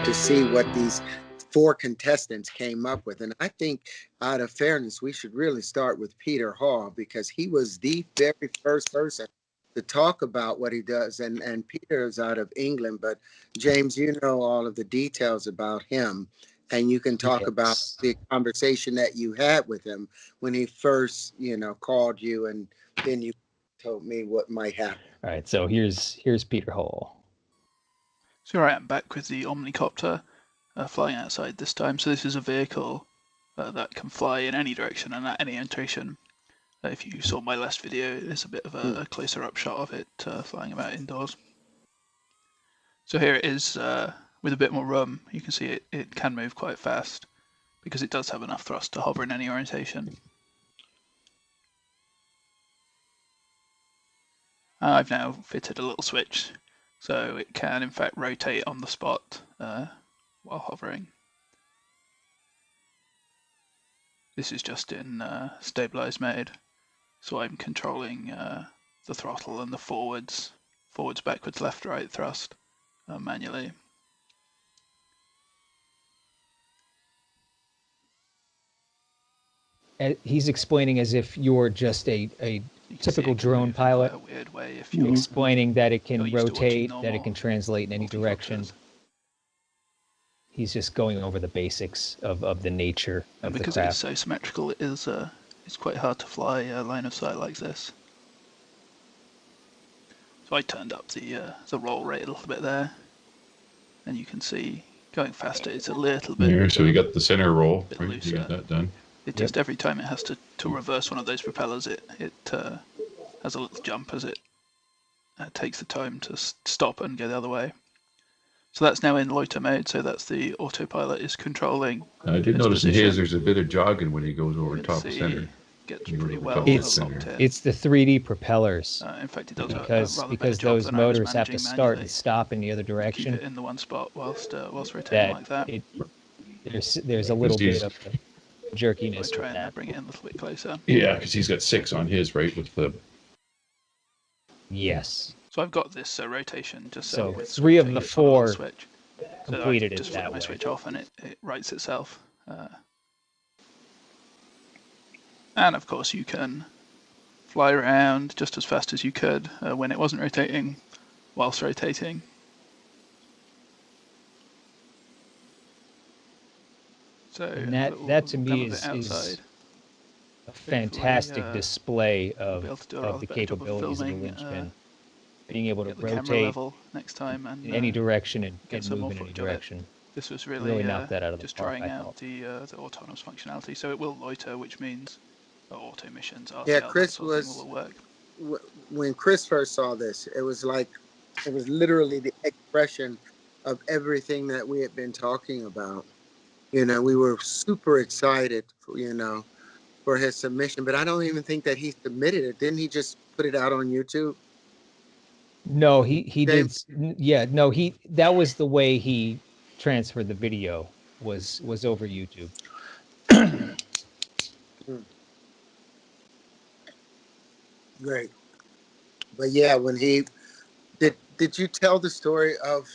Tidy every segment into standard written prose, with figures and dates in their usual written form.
to see what these 4 contestants came up with. And I think, out of fairness, we should really start with Peter Hall, because he was the very first person to talk about what he does. And Peter is out of England, but James, you know all of the details about him, and you can talk about the conversation that you had with him when he first, called you, and then you told me what might happen. All right, so here's Peter Hall. So I am back with the Omnicopter flying outside this time. So this is a vehicle that can fly in any direction and at any orientation. If you saw my last video, it's a bit of a closer up shot of it flying about indoors. So here it is with a bit more room. You can see it can move quite fast because it does have enough thrust to hover in any orientation. I've now fitted a little switch so it can in fact rotate on the spot while hovering. This is just in stabilized mode, so I'm controlling the throttle and the forwards, backwards, left, right thrust manually. He's explaining as if you're just a typical drone pilot, a weird way if you're explaining that it can rotate, that it can translate in any direction. He's just going over the basics of the nature of the craft. Because it's so symmetrical, it's quite hard to fly a line of sight like this. So I turned up the roll rate a little bit there, and you can see going faster it's a little bit. Here, so we got the center roll. Right, you got that done. It just every time it has to reverse one of those propellers, it has a little jump as it takes the time to stop and go the other way. So that's now in loiter mode, so that's the autopilot is controlling. I did notice in his there's a bit of jogging when he goes over top of center. Gets pretty well it's the 3D propellers. In fact, it does because those motors have to start and stop in the other direction. Keep it in the one spot whilst rotating like that. There's a little bit of jerkiness. Try and bring it in a little bit closer. Yeah, because he's got 6 on his, right, with the. Yes. So I've got this rotation just so with 3 of the 4 switch. completed it just that flip my way. switch off and it rights itself. And of course you can fly around just as fast as you could when it wasn't rotating, whilst rotating. So And that to me is a fantastic display of the capabilities of the Lynchpin. Being able to rotate next time and in any direction and move in any footage direction. This was really knocked that out of the just park, trying I out thought. the autonomous functionality. So it will loiter, which means auto missions, RTL, Yeah, Chris will work. When Chris first saw this, it was literally the expression of everything that we had been talking about. We were super excited, for his submission, but I don't even think that he submitted it. Didn't he just put it out on YouTube? No, he did. Yeah, no, that was the way he transferred the video was over YouTube. Great. But yeah, when he did you tell the story of,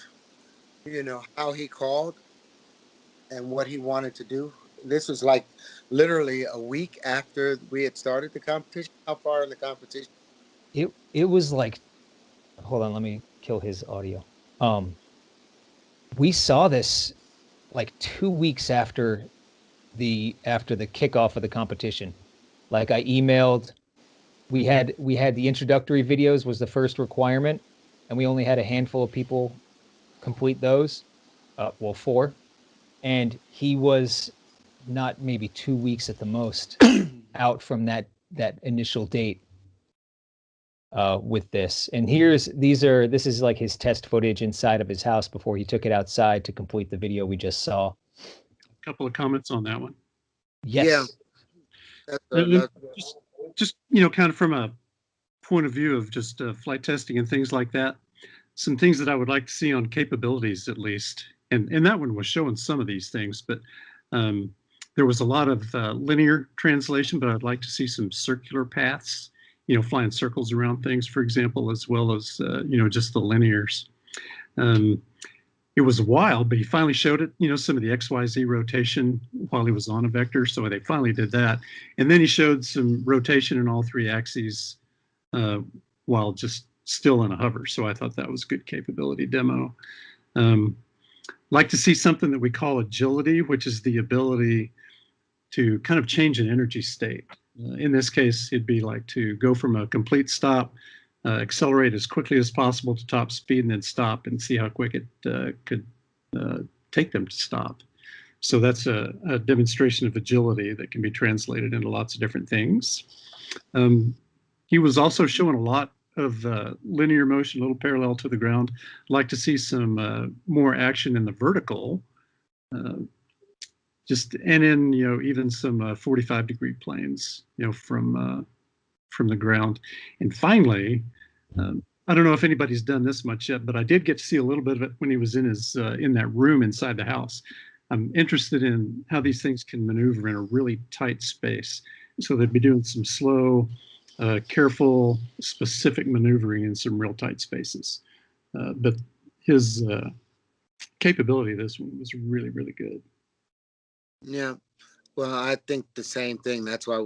how he called and what he wanted to do? This was like literally a week after we had started the competition. How far in the competition? It was like, hold on, let me kill his audio. We saw this like 2 weeks after the kickoff of the competition. Like I emailed, we had the introductory videos was the first requirement, and we only had a handful of people complete those. 4. And he was not maybe 2 weeks at the most out from that initial date with this. And this is like his test footage inside of his house before he took it outside to complete the video we just saw. A couple of comments on that one. Yes. Yeah. Just kind of from a point of view of just flight testing and things like that, some things that I would like to see on capabilities at least. And that one was showing some of these things, but there was a lot of linear translation, but I'd like to see some circular paths, flying circles around things, for example, as well as, just the linears. it was a while, but he finally showed it, some of the XYZ rotation while he was on a vector. So they finally did that. And then he showed some rotation in all three axes while just still in a hover. So I thought that was a good capability demo. Like to see something that we call agility, which is the ability to kind of change an energy state. In this case, it'd be like to go from a complete stop, accelerate as quickly as possible to top speed, and then stop and see how quick it could take them to stop. So that's a demonstration of agility that can be translated into lots of different things. He was also showing a lot of linear motion, a little parallel to the ground. I'd like to see some more action in the vertical, and in even some 45-degree planes, from the ground. And finally, I don't know if anybody's done this much yet, but I did get to see a little bit of it when he was in his in that room inside the house. I'm interested in how these things can maneuver in a really tight space. So they'd be doing some slow, careful, specific maneuvering in some real tight spaces. But his capability, this one, was really, really good. Yeah. Well, I think the same thing. That's why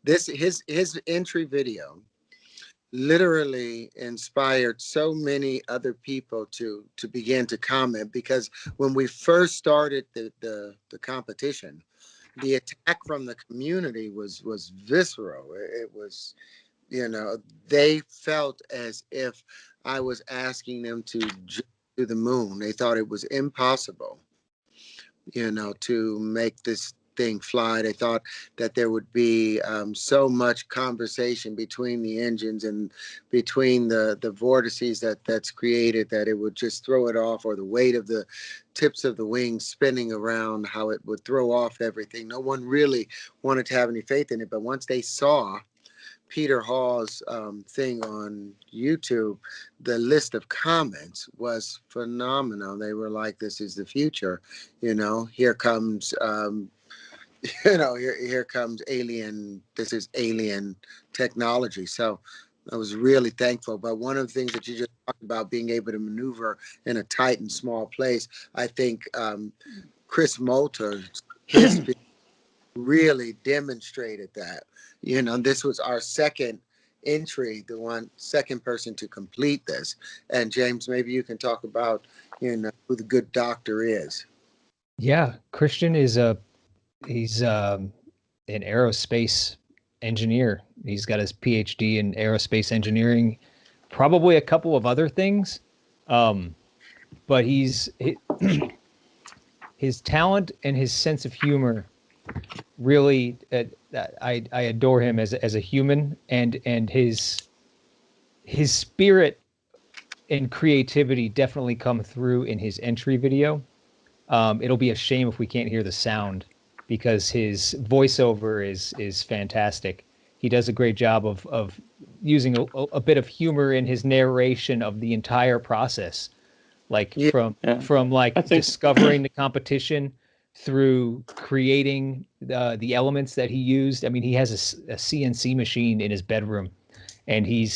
his entry video literally inspired so many other people to begin to comment, because when we first started the competition, the attack from the community was visceral. It was, they felt as if I was asking them to jump to the moon. They thought it was impossible, to make this thing fly. They thought that there would be so much conversation between the engines and between the vortices that's created, that it would just throw it off, or the weight of the tips of the wings spinning around, how it would throw off everything. No one really wanted to have any faith in it. But once they saw Peter Hall's thing on YouTube, the list of comments was phenomenal. They were like, "This is the future." Here comes, here comes alien. This is alien technology. So I was really thankful. But one of the things that you just talked about, being able to maneuver in a tight and small place, I think Chris Moulter, his really demonstrated that. This was our second entry, the second person to complete this. And James, maybe you can talk about who the good doctor is. Yeah, Christian he's an aerospace engineer. He's got his PhD in aerospace engineering, probably a couple of other things, but his talent and his sense of humor really, I adore him as a human, and his spirit and creativity definitely come through in his entry video. It'll be a shame if we can't hear the sound, because his voiceover is fantastic. He does a great job of using a bit of humor in his narration of the entire process, like from discovering the competition through creating the elements that he used. I mean, he has a CNC machine in his bedroom, and he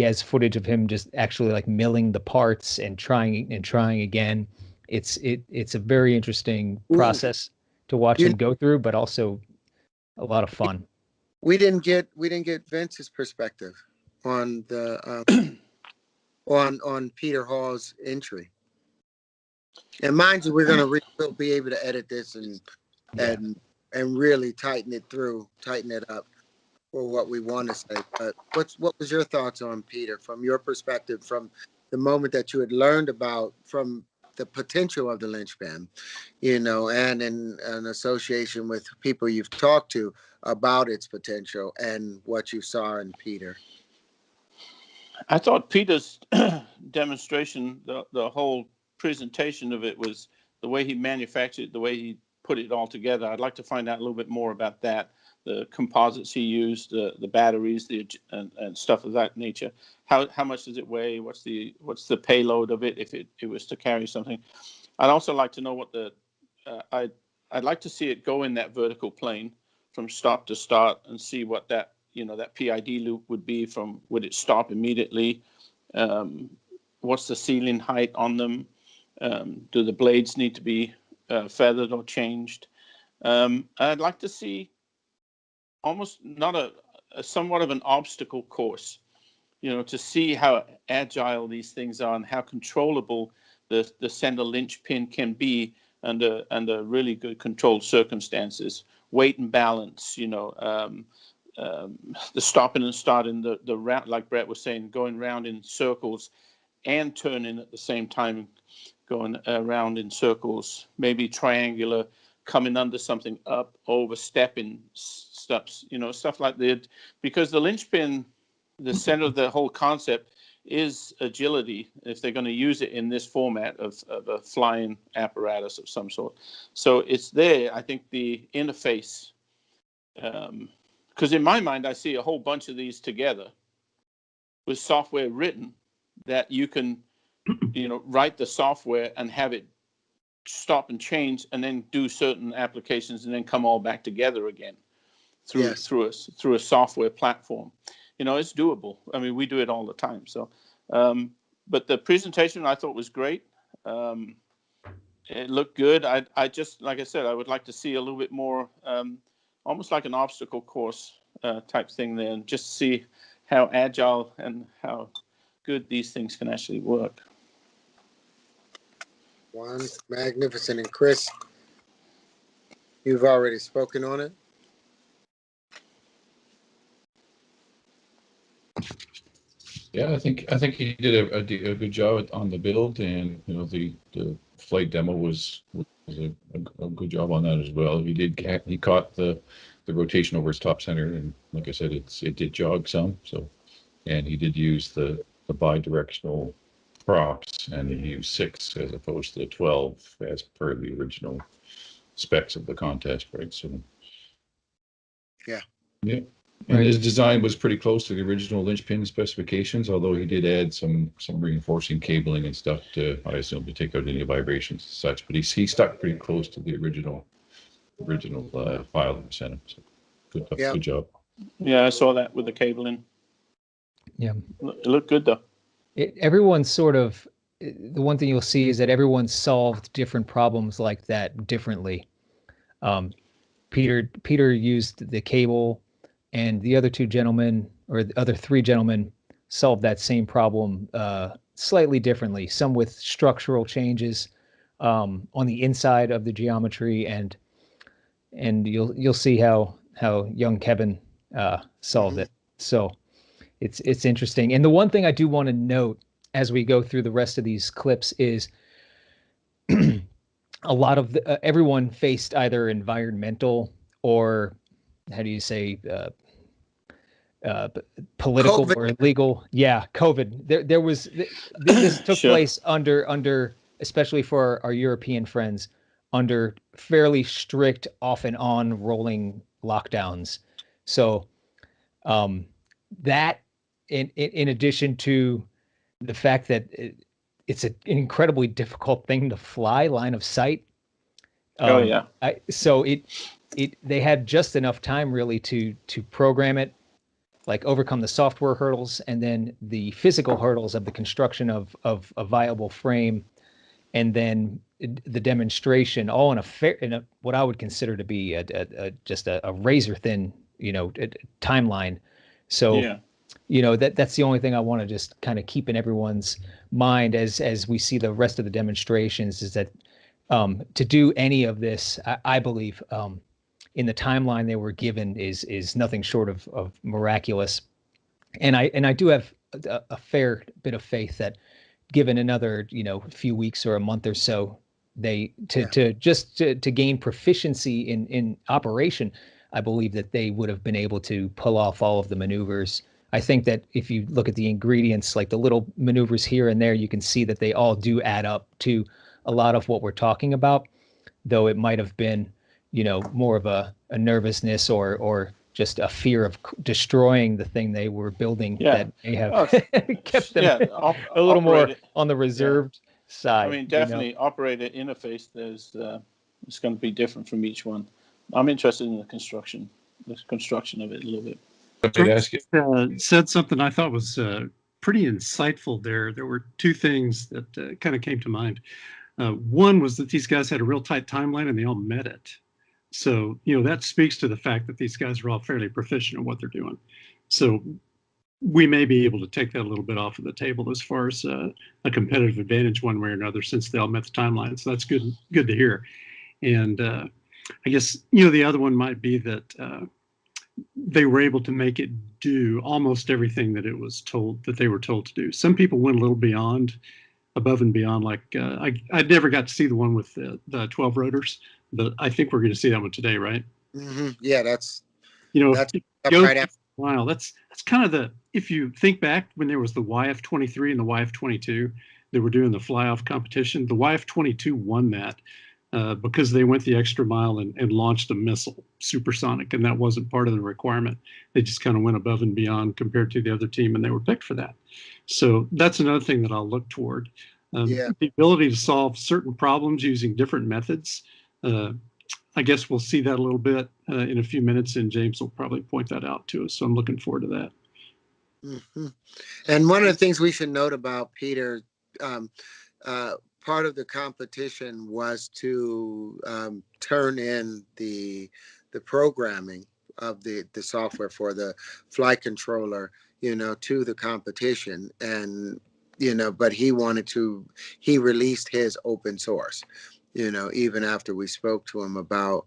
has footage of him just actually like milling the parts and trying again. It's a very interesting process to watch him go through, but also a lot of fun. We didn't get Vince's perspective on the on Peter Hall's entry. And mind you, we'll be able to edit this and really tighten it up for what we want to say. But what was your thoughts on Peter, from your perspective, from the moment that you had learned about from the potential of the Lynchpin, and in an association with people you've talked to about its potential and what you saw in Peter? I thought Peter's demonstration, the whole presentation of it, was the way he manufactured, the way he put it all together. I'd like to find out a little bit more about that, the composites he used, the batteries, and stuff of that nature. How much does it weigh? What's the payload of it if it was to carry something? I'd also like to know what I'd like to see it go in that vertical plane from stop to start, and see what that PID loop would be. Would it stop immediately? What's the ceiling height on them? Do the blades need to be feathered or changed? I'd like to see almost not a somewhat of an obstacle course, to see how agile these things are and how controllable the center linchpin can be under really good controlled circumstances. Weight and balance, the stopping and starting, the round, like Brett was saying, going round in circles and turning at the same time, going around in circles, maybe triangular, coming under something, up, overstepping steps, stuff like that. Because the linchpin, the center of the whole concept is agility, if they're going to use it in this format of a flying apparatus of some sort. So it's there. I think the interface, because in my mind, I see a whole bunch of these together with software written that you can, write the software and have it stop and change and then do certain applications and then come all back together again through a software platform. It's doable. I mean, we do it all the time. So, but the presentation I thought was great. It looked good. I just, like I said, I would like to see a little bit more, almost like an obstacle course type thing there, and just see how agile and how good these things can actually work. One, magnificent. And Chris, you've already spoken on it. Yeah, I think he did a good job on the build, and the flight demo was a good job on that as well. He caught the rotation over his top center, and like I said, it did jog some. So, and he did use the bi-directional props, and he used 6 as opposed to 12 as per the original specs of the contest, right? So, yeah. And his design was pretty close to the original linchpin specifications, although he did add some reinforcing cabling and stuff to, I assume, to take out any vibrations and such. But he stuck pretty close to the original file that we sent him. So good job. Yeah, I saw that with the cabling. Yeah, it looked good though. Everyone sort of, the one thing you'll see is that everyone solved different problems like that differently. Peter used the cable, and the other 2 gentlemen, or the other 3 gentlemen, solved that same problem slightly differently. Some with structural changes on the inside of the geometry, and you'll see how young Kevin solved it. So it's interesting. And the one thing I do want to note as we go through the rest of these clips is a lot of everyone faced either environmental or, how do you say, political COVID. or legal. Yeah, COVID. There was this took Sure. place under, especially for our European friends, under fairly strict off and on rolling lockdowns. So that in addition to the fact that it's an incredibly difficult thing to fly line of sight. So they had just enough time really to program it, like overcome the software hurdles and then the physical hurdles of the construction of a viable frame, and then the demonstration, all in a what I would consider to be just a razor thin timeline. So that's the only thing I want to just kind of keep in everyone's mind as we see the rest of the demonstrations, is that to do any of this, I believe, in the timeline they were given is nothing short of miraculous. And I do have a fair bit of faith that given another few weeks or a month or so, to gain proficiency in operation, I believe that they would have been able to pull off all of the maneuvers. I think that if you look at the ingredients, like the little maneuvers here and there, you can see that they all do add up to a lot of what we're talking about, though it might have been, more of a nervousness or just a fear of destroying the thing they were building that may have kept them a little more on the reserved side. I mean, definitely operator interface. It's going to be different from each one. I'm interested in the construction of it a little bit. Said something I thought was pretty insightful there. There were 2 things that kind of came to mind. One was that these guys had a real tight timeline and they all met it. So, that speaks to the fact that these guys are all fairly proficient at what they're doing. So we may be able to take that a little bit off of the table as far as a competitive advantage one way or another, since they all met the timeline. So that's good to hear. And I guess, the other one might be that they were able to make it do almost everything that they were told to do. Some people went a little above and beyond. Like I never got to see the one with the 12 rotors, but I think we're going to see that one today, right? Yeah, that's that's right after. Wow, that's kind of if you think back when there was the YF-23 and the YF-22, they were doing the fly-off competition. The YF-22 won that because they went the extra mile and launched a missile, supersonic, and that wasn't part of the requirement. They just kind of went above and beyond compared to the other team, and they were picked for that. So that's another thing that I'll look toward. The ability to solve certain problems using different methods. I guess we'll see that a little bit in a few minutes, and James will probably point that out to us. So I'm looking forward to that. And one of the things we should note about Peter, part of the competition was to turn in the programming of the software for the flight controller, to the competition. And, but he released his open source, even after we spoke to him about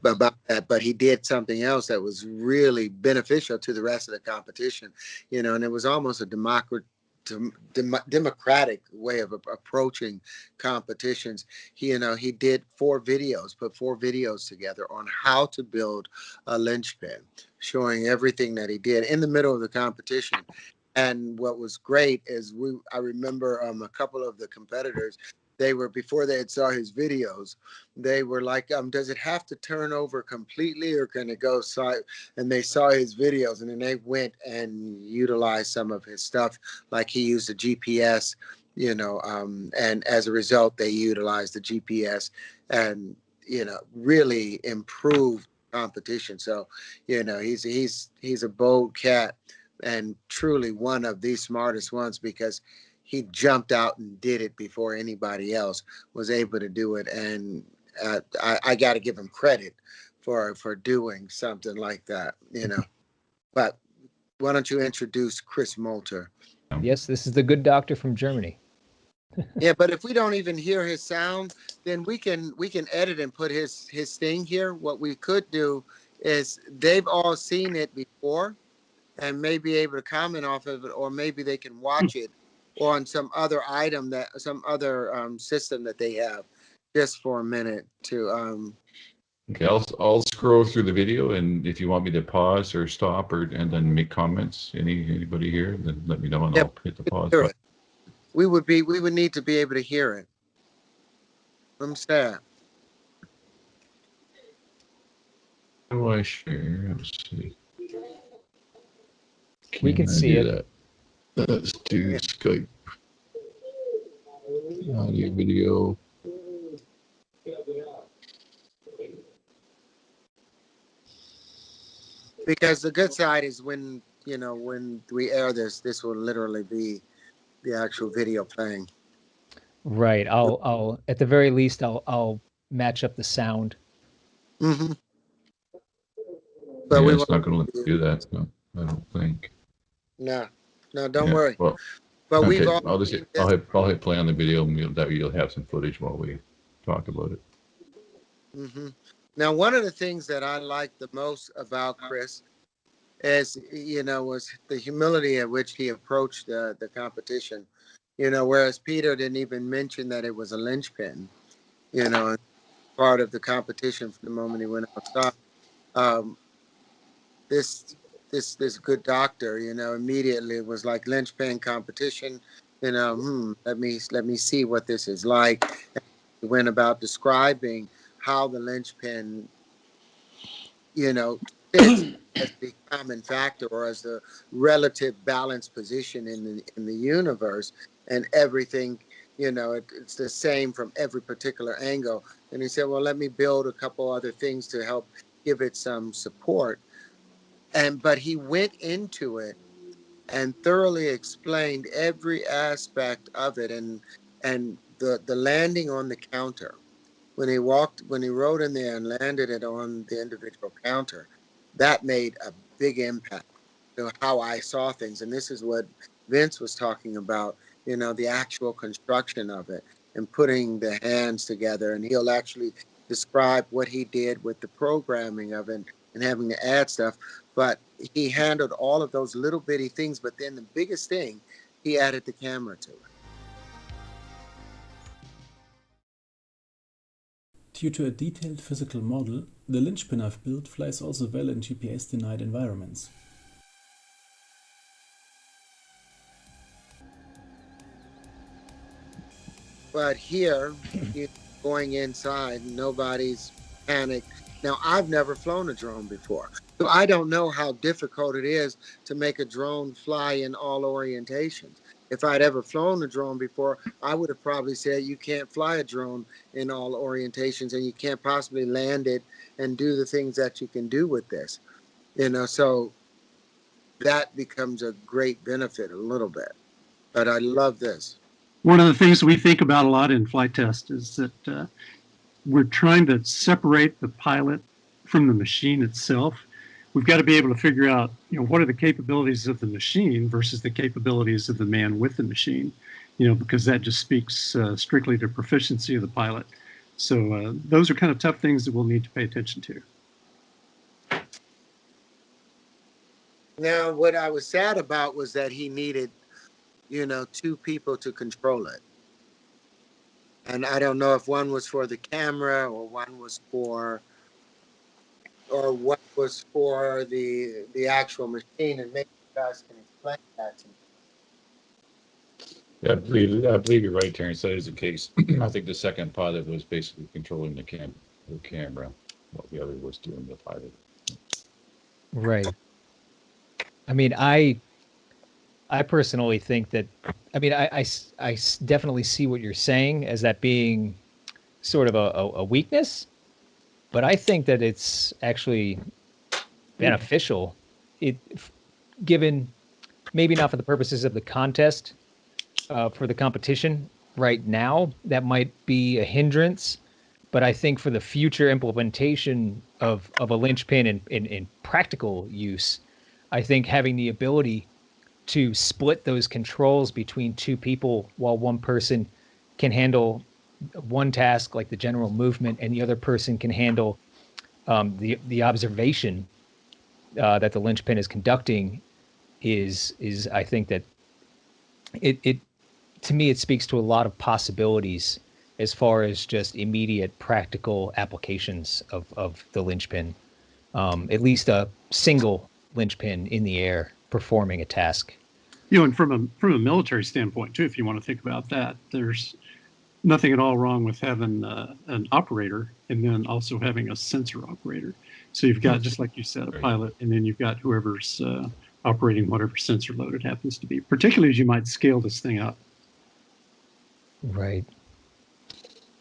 that. But he did something else that was really beneficial to the rest of the competition, and it was almost a democratic way of approaching competitions. He did put 4 videos together on how to build a linchpin, showing everything that he did in the middle of the competition. And what was great is I remember a couple of the competitors, before they had saw his videos, they were like, does it have to turn over completely, or can it go side? And they saw his videos, and then they went and utilized some of his stuff. Like he used a GPS, and as a result, they utilized the GPS and, really improved competition. So, he's a bold cat, and truly one of the smartest ones, because he jumped out and did it before anybody else was able to do it. And I got to give him credit for doing something like that, But why don't you introduce Chris Molter? Yes, this is the good doctor from Germany. Yeah, but if we don't even hear his sound, then we can edit and put his thing here. What we could do is, they've all seen it before and may be able to comment off of it, or maybe they can watch it on some other system that they have, just for a minute to Okay, I'll scroll through the video, and if you want me to pause or stop and then make comments, anybody here, then let me know, and I'll hit the pause button. We would need to be able to hear it from staff. How do I share? Let's see. We can see it. Let's do Skype. Audio, video. Because the good side is when we air this will literally be the actual video playing. Right. I'll at the very least I'll match up the sound. Mm-hmm. But it's not going to let me do that. No, I don't think. No, don't worry. Well, but okay, I'll hit play on the video, and you'll have some footage while we talk about it. Mm-hmm. Now, one of the things that I like the most about Chris is, was the humility at which he approached the competition. Whereas Peter didn't even mention that it was a linchpin, part of the competition from the moment he went outside. This good doctor, immediately was like, linchpin competition, let me see what this is like. And he went about describing how the linchpin, fits as the common factor, or as the relative balance position in the universe, and everything, it's the same from every particular angle. And he said, well, let me build a couple other things to help give it some support. But he went into it and thoroughly explained every aspect of it, and the landing on the counter, when he rode in there and landed it on the individual counter, that made a big impact to how I saw things. And this is what Vince was talking about, the actual construction of it and putting the hands together. And he'll actually describe what he did with the programming of it and having to add stuff. But he handled all of those little bitty things. But then the biggest thing, he added the camera to it. Due to a detailed physical model, the Lynchpin I've built flies also well in GPS-denied environments. But here, you're going inside, nobody's panicked. Now, I've never flown a drone before, so I don't know how difficult it is to make a drone fly in all orientations. If I'd ever flown a drone before, I would have probably said you can't fly a drone in all orientations and you can't possibly land it and do the things that you can do with this. So that becomes a great benefit a little bit. But I love this. One of the things we think about a lot in flight test is that we're trying to separate the pilot from the machine itself. We've got to be able to figure out, what are the capabilities of the machine versus the capabilities of the man with the machine, because that just speaks strictly to proficiency of the pilot. So those are kind of tough things that we'll need to pay attention to. Now, what I was sad about was that he needed, two people to control it. And I don't know if one was for the camera or one was for, or what was for the actual machine, and maybe you guys can explain that to me. Yeah, I believe you're right, Terrence. That is the case. I think the second pilot was basically controlling the camera, while the other was doing the pilot. Right. I mean, I personally think that, I definitely see what you're saying as that being sort of a weakness, but I think that it's actually beneficial. Given maybe not for the purposes of the contest, for the competition right now, that might be a hindrance. But I think for the future implementation of a linchpin in practical use, I think having the ability to split those controls between two people while one person can handle one task like the general movement and the other person can handle the observation that the linchpin is conducting is I think that it to me it speaks to a lot of possibilities as far as just immediate practical applications of the linchpin, at least a single linchpin in the air performing a task. And from a military standpoint too, if you want to think about that, there's nothing at all wrong with having an operator and then also having a sensor operator. So you've got, just like you said, a pilot, and then you've got whoever's operating whatever sensor load it happens to be, particularly as you might scale this thing up. Right.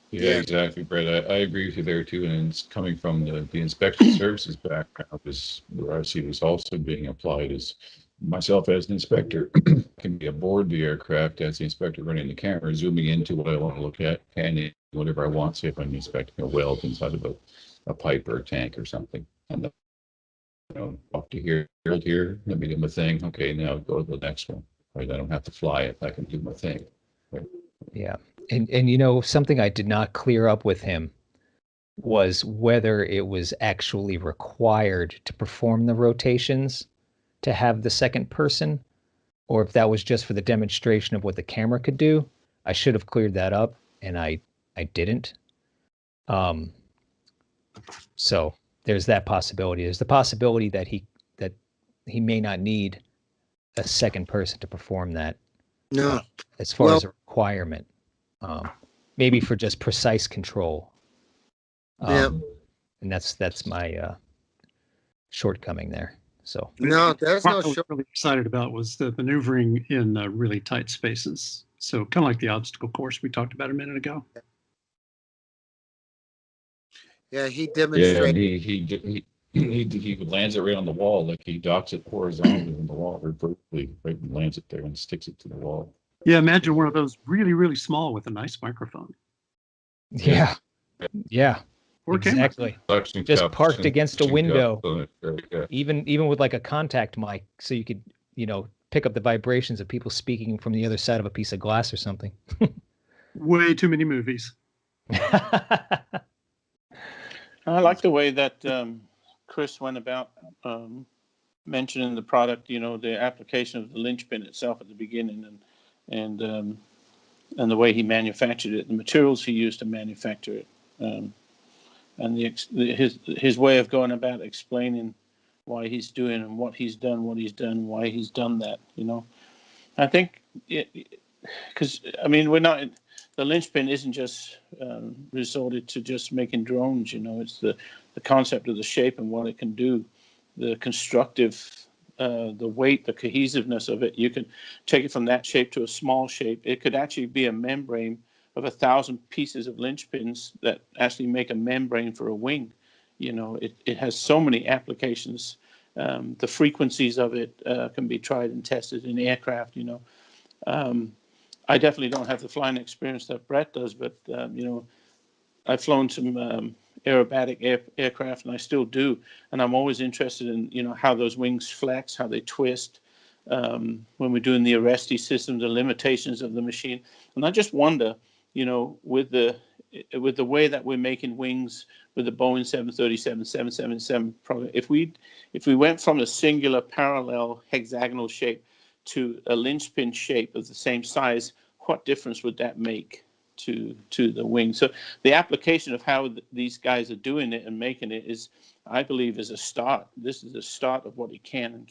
Yeah, exactly, Brett. I agree with you there too. And it's coming from the inspection services background, is where I see this also being applied is myself as an inspector can be aboard the aircraft as the inspector running the camera, zooming into what I want to look at, panning whatever I want, say if I'm inspecting a weld inside of a pipe or a tank or something. And then, up to here, let me do my thing. Okay, now go to the next one. Right, I don't have to fly it. I can do my thing. Right? Yeah. And something I did not clear up with him was whether it was actually required to perform the rotations to have the second person, or if that was just for the demonstration of what the camera could do. I should have cleared that up, and I didn't. So there's that possibility. There's the possibility that he may not need a second person to perform that. No. As far as a requirement, maybe for just precise control. And that's my shortcoming there. So no, there's no What I was really excited about was the maneuvering in really tight spaces. So kind of like the obstacle course we talked about a minute ago. Yeah, he Yeah, demonstrated. and he lands it right on the wall, like he docks it horizontally on the wall, or vertically, right, and lands it there and sticks it to the wall. Yeah, imagine one of those really, really small with a nice microphone. Yeah. Yeah. Or camera. Exactly. Suction Just cups parked and against a suction window. cups on it. Yeah. Even with like a contact mic, so you could, pick up the vibrations of people speaking from the other side of a piece of glass or something. Way too many movies. I like the way that Chris went about mentioning the product. The application of the Lynchpin itself at the beginning, and the way he manufactured it, the materials he used to manufacture it, and his way of going about explaining why he's doing and what he's done, why he's done that. I think because we're not. The Lynchpin isn't just resorted to just making drones. It's the concept of the shape and what it can do, the constructive, the weight, the cohesiveness of it. You can take it from that shape to a small shape. It could actually be a membrane of 1,000 pieces of Lynchpins that actually make a membrane for a wing. It has so many applications. The frequencies of it can be tried and tested in aircraft. I definitely don't have the flying experience that Brett does, but I've flown some aerobatic aircraft, and I still do, and I'm always interested in how those wings flex, how they twist, when we're doing the arresty system, the limitations of the machine, and I just wonder, with the way that we're making wings with the Boeing 737, 777, probably if we went from a singular parallel hexagonal shape to a Lynchpin shape of the same size, what difference would that make to the wing? So the application of how these guys are doing it and making it is, I believe, is a start. This is a start of what it can.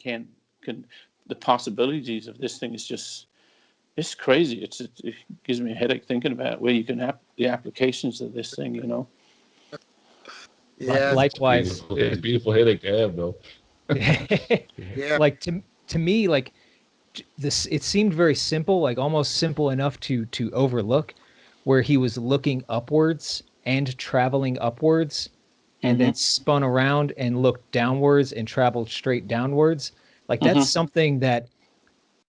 The possibilities of this thing is just, it's crazy. It gives me a headache thinking about where you can have the applications of this thing. Yeah, Likewise. It's a beautiful headache to have, though. yeah. Like to me, like this, it seemed very simple, like almost simple enough to overlook, where he was looking upwards and traveling upwards, and then spun around and looked downwards and traveled straight downwards. Like that's something that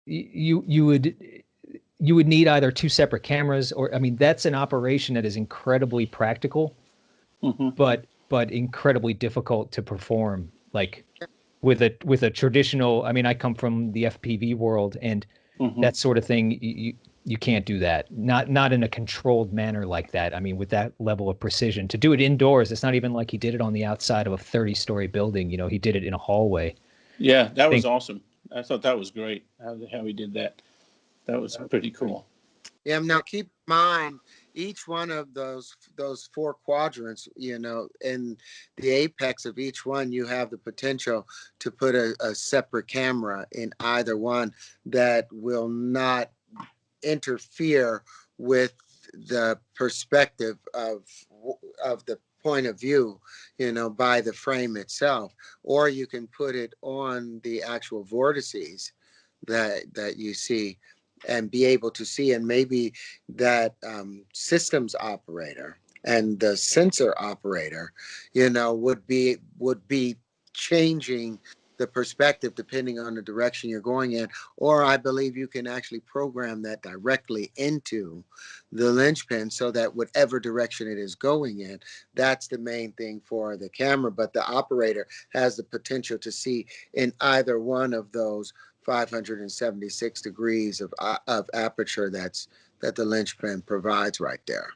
you would need either two separate cameras, or that's an operation that is incredibly practical, but incredibly difficult to perform. Like with a traditional, I come from the FPV world, and that sort of thing, you can't do that. Not in a controlled manner like that. With that level of precision. To do it indoors, it's not even like he did it on the outside of a 30-story building. He did it in a hallway. Yeah, that was awesome. I thought that was great how he did that. That was pretty cool. Yeah. Now keep in mind, each one of those four quadrants, in the apex of each one, you have the potential to put a separate camera in either one that will not interfere with the perspective of the point of view, by the frame itself, or you can put it on the actual vortices that you see and be able to see, and maybe that systems operator and the sensor operator, would be changing the perspective depending on the direction you're going in. Or I believe you can actually program that directly into the Lynchpin so that whatever direction it is going in, that's the main thing for the camera. But the operator has the potential to see in either one of those 576 degrees of aperture that the Lynchpin provides right there.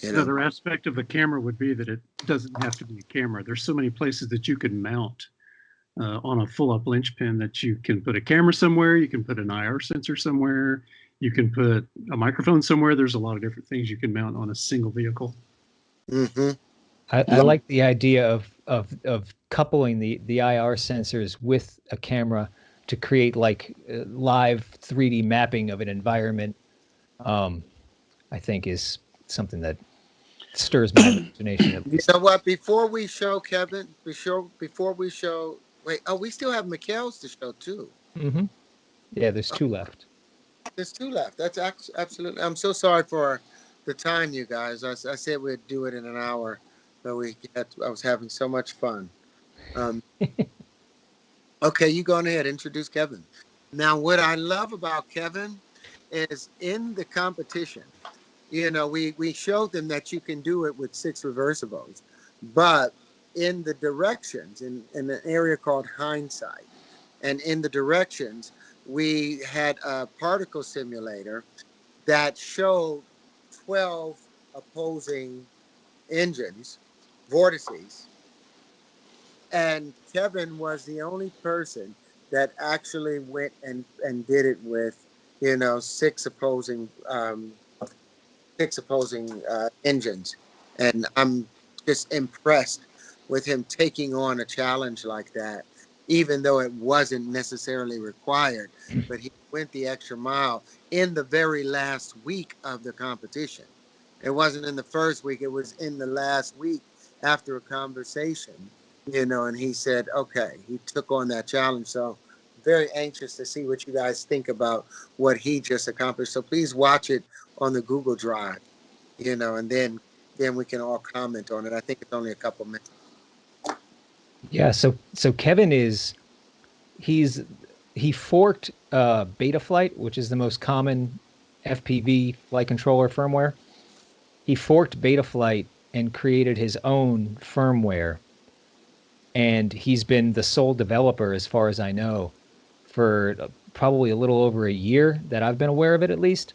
Another aspect of the camera would be that it doesn't have to be a camera. There's so many places that you can mount on a full-up Lynchpin that you can put a camera somewhere, you can put an IR sensor somewhere, you can put a microphone somewhere. There's a lot of different things you can mount on a single vehicle. I like the idea of coupling the IR sensors with a camera to create like live 3D mapping of an environment. I think is something that stirs my imagination. At least. You know what? Before we show Kevin, before we show, wait, we still have Mikhail's to show too. Yeah, there's two left. There's two left. That's absolutely. I'm so sorry for the time, you guys. I said we'd do it in an hour, but I was having so much fun. Okay, you go on ahead. Introduce Kevin. Now, what I love about Kevin is in the competition. We showed them that you can do it with 6 reversibles, but in the directions, in an area called hindsight, and in the directions, we had a particle simulator that showed 12 opposing engines, vortices, and Kevin was the only person that actually went and did it with, 6 opposing engines, and I'm just impressed with him taking on a challenge like that, even though it wasn't necessarily required. But he went the extra mile in the very last week of the competition. It wasn't in the first week; it was in the last week after a conversation, And he said, "Okay," he took on that challenge. So, very anxious to see what you guys think about what he just accomplished. So please watch it on the Google Drive, and then we can all comment on it. I think it's only a couple minutes. Yeah, so Kevin he forked Betaflight, which is the most common FPV flight controller firmware. He forked Betaflight and created his own firmware, and he's been the sole developer, as far as I know, for probably a little over a year that I've been aware of it, at least.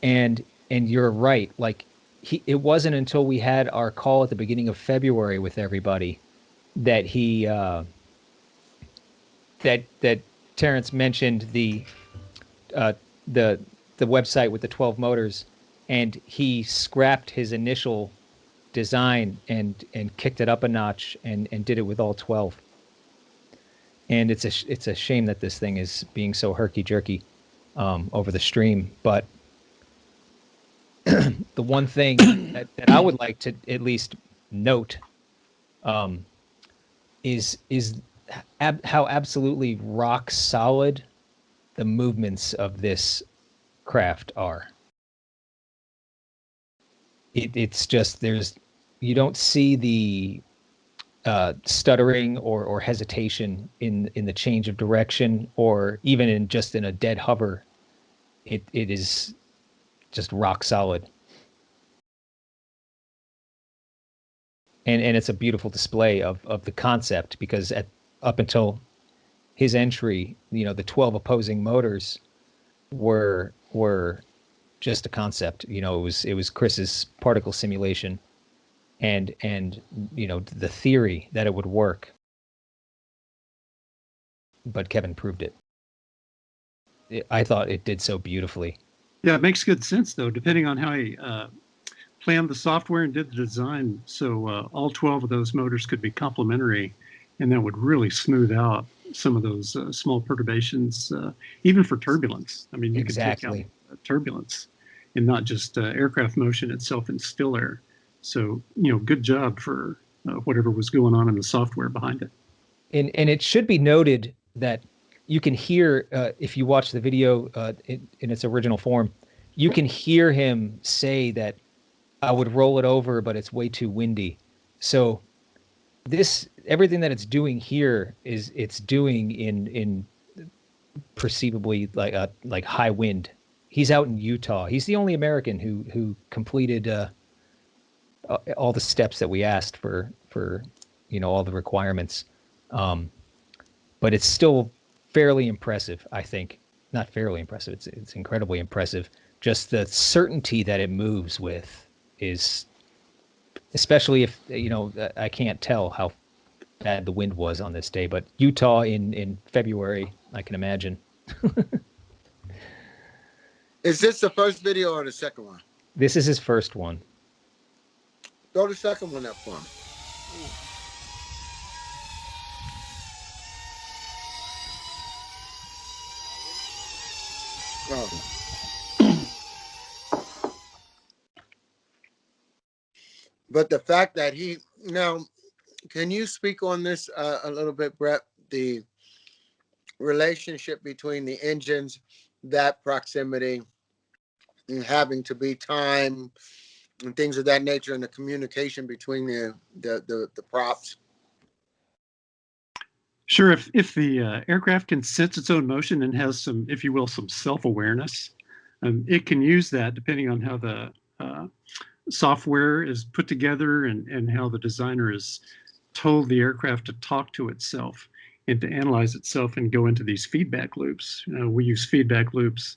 And you're right, like it wasn't until we had our call at the beginning of February with everybody that he that Terrence mentioned uh, the the website with the 12 motors, and he scrapped his initial design and kicked it up a notch and did it with all 12. And it's a shame that this thing is being so herky jerky over the stream. But the one thing that I would like to at least note is how absolutely rock solid the movements of this craft are. It's just you don't see the stuttering or hesitation in the change of direction, or even in a dead hover. It is just rock solid. And it's a beautiful display of the concept, because up until his entry, the 12 opposing motors were just a concept. It was Chris's particle simulation and the theory that it would work. But Kevin proved it. I thought it did so beautifully. Yeah, it makes good sense, though, depending on how he planned the software and did the design. So all 12 of those motors could be complementary, and that would really smooth out some of those small perturbations, even for turbulence. I mean, you could take out turbulence and not just aircraft motion itself in still air. So, good job for whatever was going on in the software behind it. And it should be noted that you can hear, if you watch the video in its original form, you can hear him say that I would roll it over, but it's way too windy. So everything that it's doing here it's doing in perceivably like high wind. He's out in Utah. He's the only American who completed all the steps that we asked for all the requirements. But it's still fairly impressive, I think. Not fairly impressive. It's incredibly impressive. Just the certainty that it moves with is, especially if I can't tell how bad the wind was on this day, but Utah in February, I can imagine. Is this the first video or the second one? This is his first one. Throw the second one up for him. Oh. But the fact that can you speak on this a little bit, Brett? The relationship between the engines, that proximity, and having to be time and things of that nature, and the communication between the props. Sure. If the aircraft can sense its own motion and has some, if you will, some self-awareness, It can use that depending on how the software is put together and how the designer has told the aircraft to talk to itself and to analyze itself and go into these feedback loops. We use feedback loops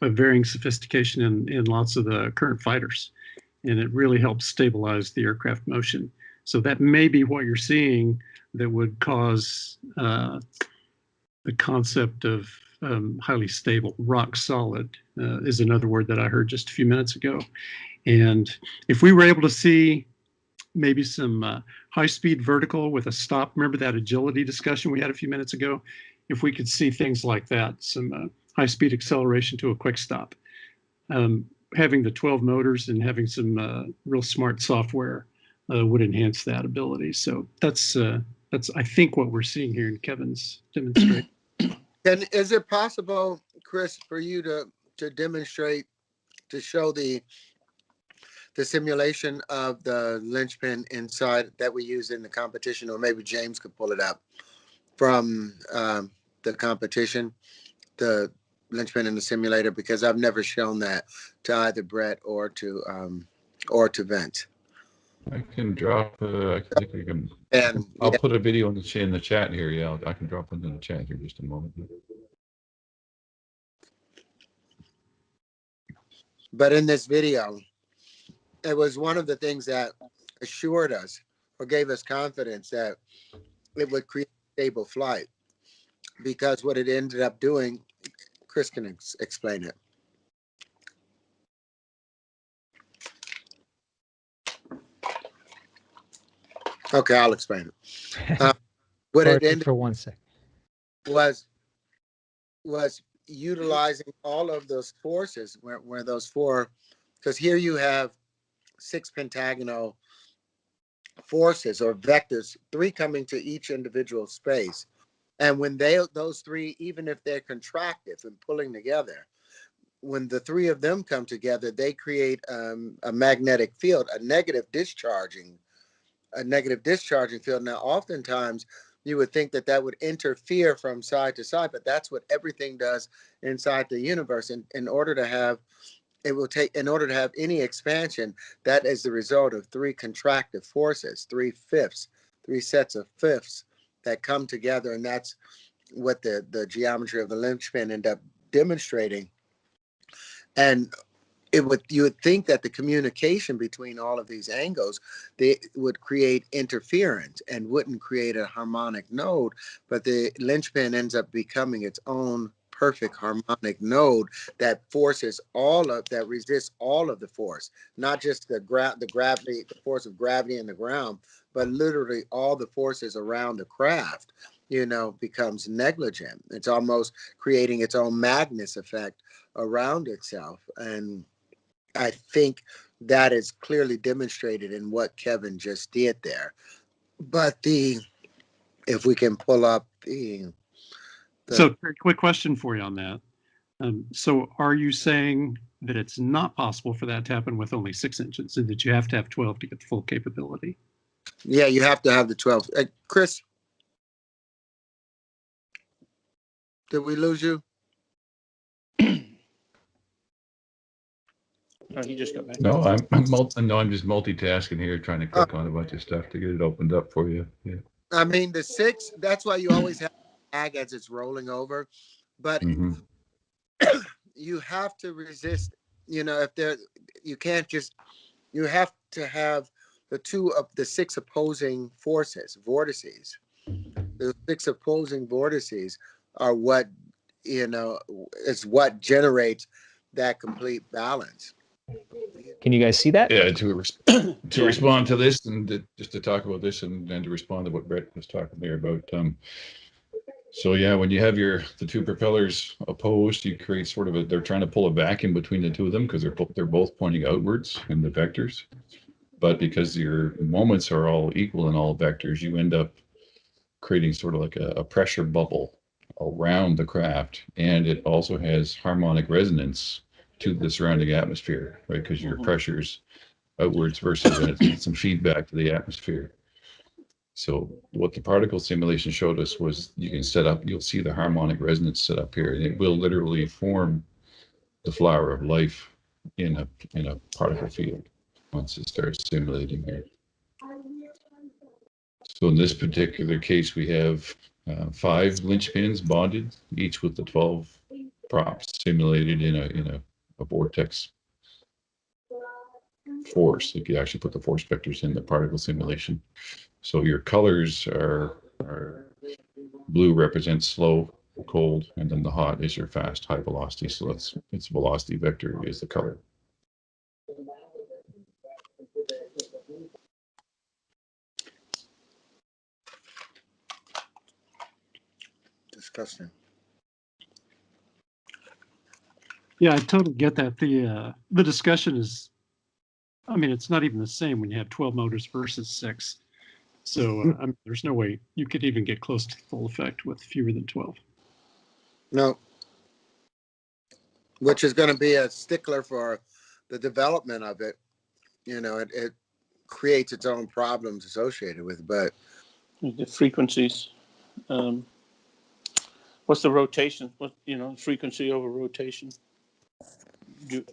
of varying sophistication in lots of the current fighters, and it really helps stabilize the aircraft motion. So that may be what you're seeing that would cause the concept of highly stable. Rock solid is another word that I heard just a few minutes ago. And if we were able to see maybe some high-speed vertical with a stop, remember that agility discussion we had a few minutes ago? If we could see things like that, some high-speed acceleration to a quick stop, having the 12 motors and having some real smart software would enhance that ability. So that's I think what we're seeing here in Kevin's demonstration. And is it possible, Chris, for you to demonstrate, to show the simulation of the Lynchpin inside that we use in the competition, or maybe James could pull it up from the competition, the Lynchpin in the simulator, because I've never shown that to either Brett or to Vince. I can drop. I think we can. And I'll put a video in the chat here. Yeah, I can drop it in the chat here just a moment. But in this video, it was one of the things that assured us or gave us confidence that it would create stable flight, because what it ended up doing, Chris can explain it. Okay, I'll explain it. What it ended for 1 second was utilizing all of those forces where those four, because here you have 6 pentagonal forces or vectors, 3 coming to each individual space. And when those 3, even if they're contractive and pulling together, when the 3 of them come together, they create a magnetic field, a negative discharging field. Now, oftentimes you would think that would interfere from side to side, but that's what everything does inside the universe. And in order to have any expansion, that is the result of 3 contractive forces, 3 sets of fifths that come together. And that's what the geometry of the Lynchpin end up demonstrating. And you would think that the communication between all of these angles, they would create interference and wouldn't create a harmonic node, but the Lynchpin ends up becoming its own perfect harmonic node that resists all of the force, not just the gravity, the force of gravity in the ground, but literally all the forces around the craft, becomes negligent. It's almost creating its own Magnus effect around itself. And I think that is clearly demonstrated in what Kevin just did there. But if we can pull up So, quick question for you on that. So, are you saying that it's not possible for that to happen with only 6 engines, and that you have to have 12 to get the full capability? Yeah, you have to have the 12. Chris, did we lose you? Oh, he just got back. No, I'm just multitasking here, trying to click on a bunch of stuff to get it opened up for you. Yeah. I mean, the 6. That's why you always have lag as it's rolling over, but you have to resist. You can't just. You have to have the 2 of the 6 opposing forces, vortices. The 6 opposing vortices are what is what generates that complete balance. Can you guys see that? Yeah, to respond to this and just to talk about this and to respond to what Brett was talking there about. So yeah, when you have the 2 propellers opposed, you create sort of they're trying to pull a vacuum between the 2 of them because they're both pointing outwards in the vectors. But because your moments are all equal in all vectors, you end up creating sort of like a pressure bubble around the craft. And it also has harmonic resonance to the surrounding atmosphere, right? Because your pressure's outwards versus some feedback to the atmosphere. So what the particle simulation showed us was you'll see the harmonic resonance set up here, and it will literally form the flower of life in a particle field once it starts simulating here. So in this particular case, we have 5 linchpins bonded, each with the 12 props simulated in a vortex force. You could actually put the force vectors in the particle simulation. So your colors are blue represents slow, cold, and then the hot is your fast, high velocity. So its velocity vector is the color. Disgusting. Yeah, I totally get that. The discussion is, I mean, it's not even the same when you have 12 motors versus 6. So I mean, there's no way you could even get close to full effect with fewer than 12. No. Which is going to be a stickler for the development of it. You know, it creates its own problems associated with it, but The frequencies. What's the rotation? What, frequency over rotation?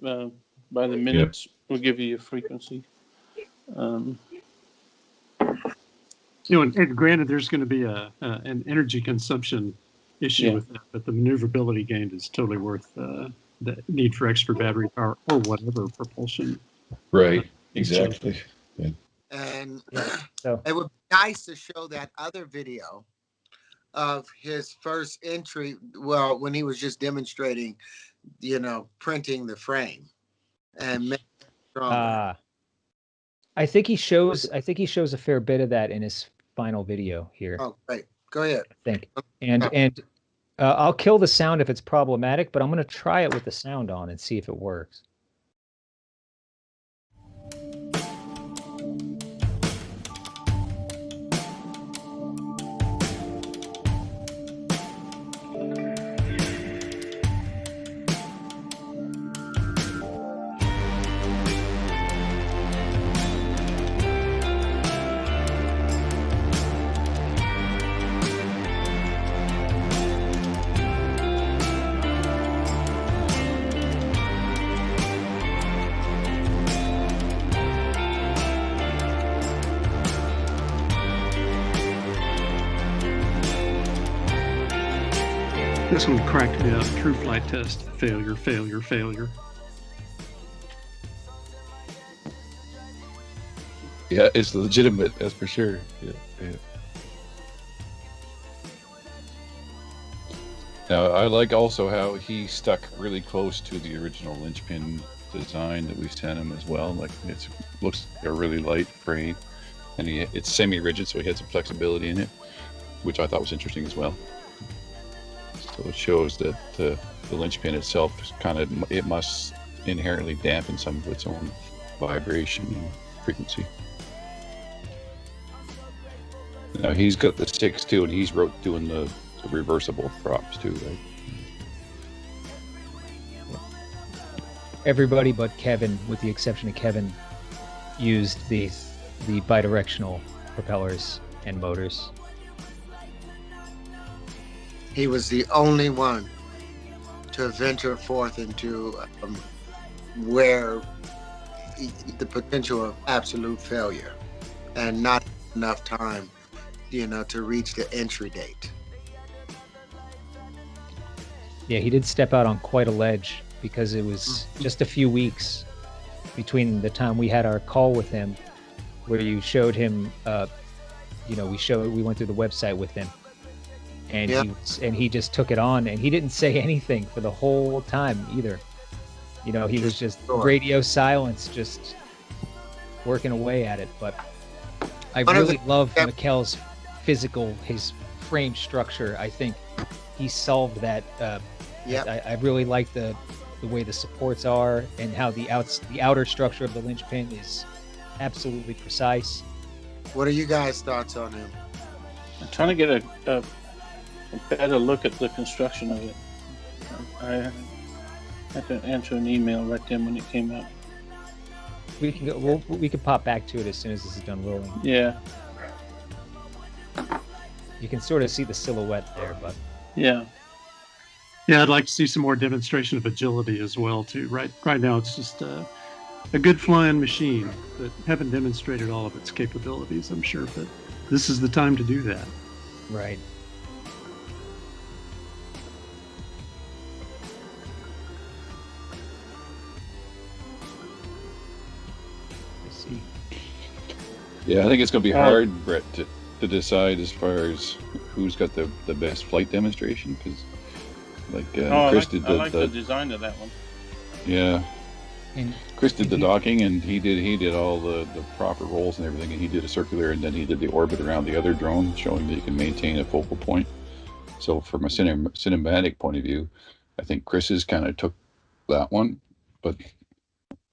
By the minutes, we'll give you a frequency. And granted, there's going to be an energy consumption issue with that, but the maneuverability gain is totally worth the need for extra battery power or whatever propulsion. Right. Exactly. Yeah. And So it would be nice to show that other video of his first entry. Well, when he was just demonstrating, printing the frame and making it stronger. I think he shows a fair bit of that in his final video here. Oh, great. Go ahead. I think. And I'll kill the sound if it's problematic, but I'm going to try it with the sound on and see if it works. This one cracked me up. True flight test. Failure, failure, failure. Yeah, it's legitimate, that's for sure. Yeah. Now, I like also how he stuck really close to the original Lynchpin design that we sent him as well. Like, it looks like a really light frame, and it's semi-rigid, so he had some flexibility in it, which I thought was interesting as well. So it shows that the Lynchpin itself it must inherently dampen some of its own vibration and frequency. Now he's got the 6 too, and he's doing the reversible props too, right? Everybody but Kevin, with the exception of Kevin, used the bidirectional propellers and motors. He was the only one to venture forth into where the potential of absolute failure and not enough time, to reach the entry date. Yeah, he did step out on quite a ledge because it was just a few weeks between the time we had our call with him, where you showed him, we went through the website with him. And he just took it on, and he didn't say anything for the whole time either. He was just radio silence, just working away at it. But I really love Mikkel's his frame structure. I think he solved that. I really like the way the supports are and how the outer structure of the Lynchpin is absolutely precise. What are you guys' thoughts on him? I'm trying to get a better look at the construction of it. I had to answer an email right then when it came out. We can go. We can pop back to it as soon as this is done rolling. Yeah. You can sort of see the silhouette there, but yeah. Yeah, I'd like to see some more demonstration of agility as well too. Right now, it's just a good flying machine, but haven't demonstrated all of its capabilities, I'm sure. But this is the time to do that. Right. Let's see. Yeah, I think it's going to be hard, Brett, to decide as far as who's got the best flight demonstration, because like Chris did I like the design of that one. Yeah, And Chris did the docking, and he did all the proper rolls and everything, and he did a circular, and then he did the orbit around the other drone, showing that you can maintain a focal point. So from a cinematic point of view, I think Chris's kind of took that one, but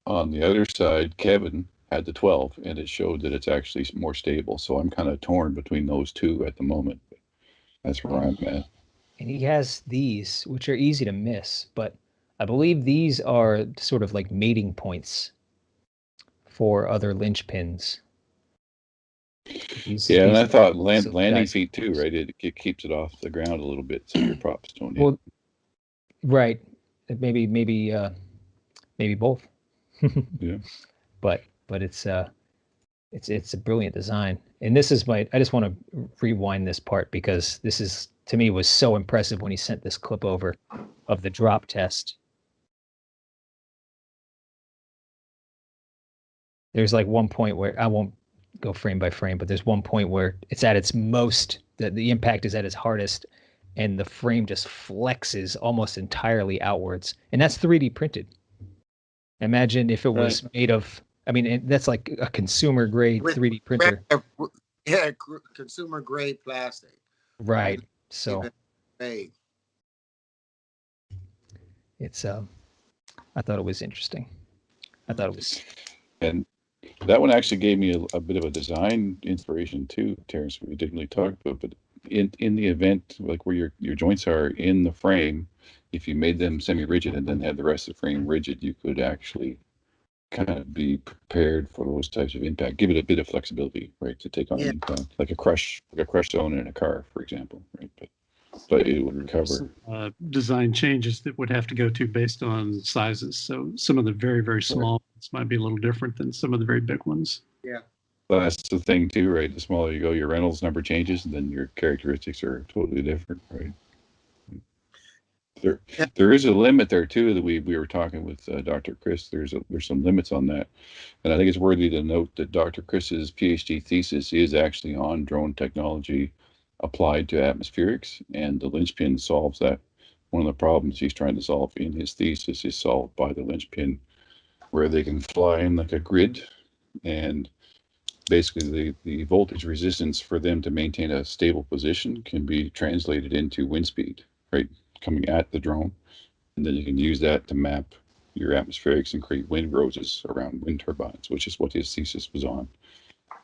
on the other side, Kevin had the 12, and it showed that it's actually more stable. So I'm kind of torn between those two at the moment. That's where I'm at. and he has these, which are easy to miss, but I believe these are sort of like mating points for other linchpins. Yeah, and I thought silk landing guys. feet too, right? It keeps it off the ground a little bit, so your props don't hit. Well, right. Maybe both. Yeah. But it's a brilliant design. And this is I just want to rewind this part because this is, to me, was so impressive when he sent this clip over of the drop test. There's like one point where I won't go frame by frame, but there's one point where it's at its most, the impact is at its hardest, and the frame just flexes almost entirely outwards. And that's 3D printed. Imagine if it was made of, I mean, that's like a consumer grade 3D printer. Yeah, consumer grade plastic. Right. So made. It's I thought it was interesting. I thought it was. And that one actually gave me a bit of a design inspiration too, Terrence. We didn't really talk about, but in the event like where your joints are in the frame, if you made them semi-rigid and then had the rest of the frame rigid, you could actually kind of be prepared for those types of impact. Give it a bit of flexibility, right, to take on impact, like a crush zone in a car, for example, right? But it would recover. Design changes that would have to go to based on sizes. So some of the very, very small ones might be a little different than some of the very big ones. Yeah. That's the thing too, right? The smaller you go, your Reynolds number changes, and then your characteristics are totally different, right? There is a limit there too that we were talking with Dr. Chris. There's some limits on that, and I think it's worthy to note that Dr. Chris's PhD thesis is actually on drone technology applied to atmospherics, and the Lynchpin solves that. One of the problems he's trying to solve in his thesis is solved by the Lynchpin, where they can fly in like a grid, and basically the voltage resistance for them to maintain a stable position can be translated into wind speed, right, coming at the drone, and then you can use that to map your atmospherics and create wind roses around wind turbines, which is what his thesis was on,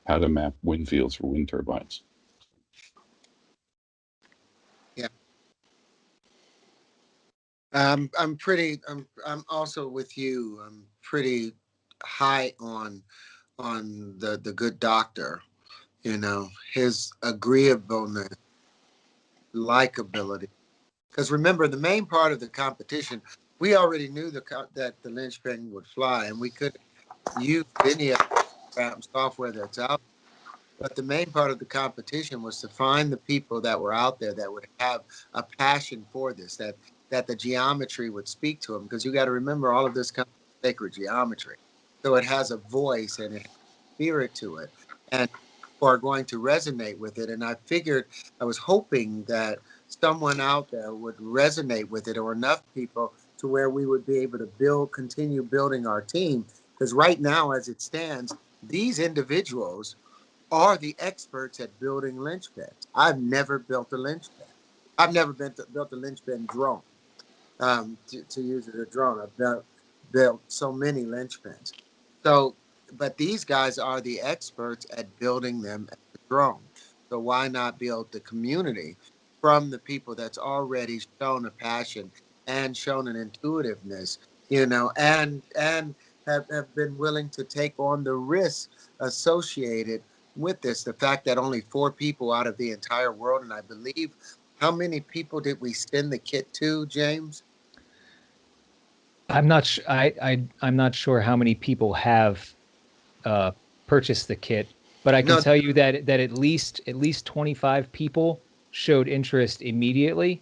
how to map wind fields for wind turbines. Yeah. I'm also with you. I'm pretty high on the good doctor. You know, his agreeableness, likability. Because remember, the main part of the competition, we already knew that the Lynchpin would fly, and we could use any software that's out. But the main part of the competition was to find the people that were out there that would have a passion for this, that the geometry would speak to them. Because you got to remember, all of this comes from sacred geometry, so it has a voice and it has spirit to it, and people are going to resonate with it. And I was hoping that someone out there would resonate with it, or enough people to where we would be able to continue building our team. Because right now, as it stands, these individuals are the experts at building Lynchpins. I've never built a Lynchpin. I've never built a Lynchpin drone. To use it as a drone, I've built so many Lynchpins. So, but these guys are the experts at building them as a drone. So why not build the community from the people that's already shown a passion and shown an intuitiveness, and have been willing to take on the risks associated with this. The fact that only 4 people out of the entire world, and I believe how many people did we send the kit to, James? I'm not I'm not sure how many people have purchased the kit, but I can No, tell you that at least 25 people showed interest immediately.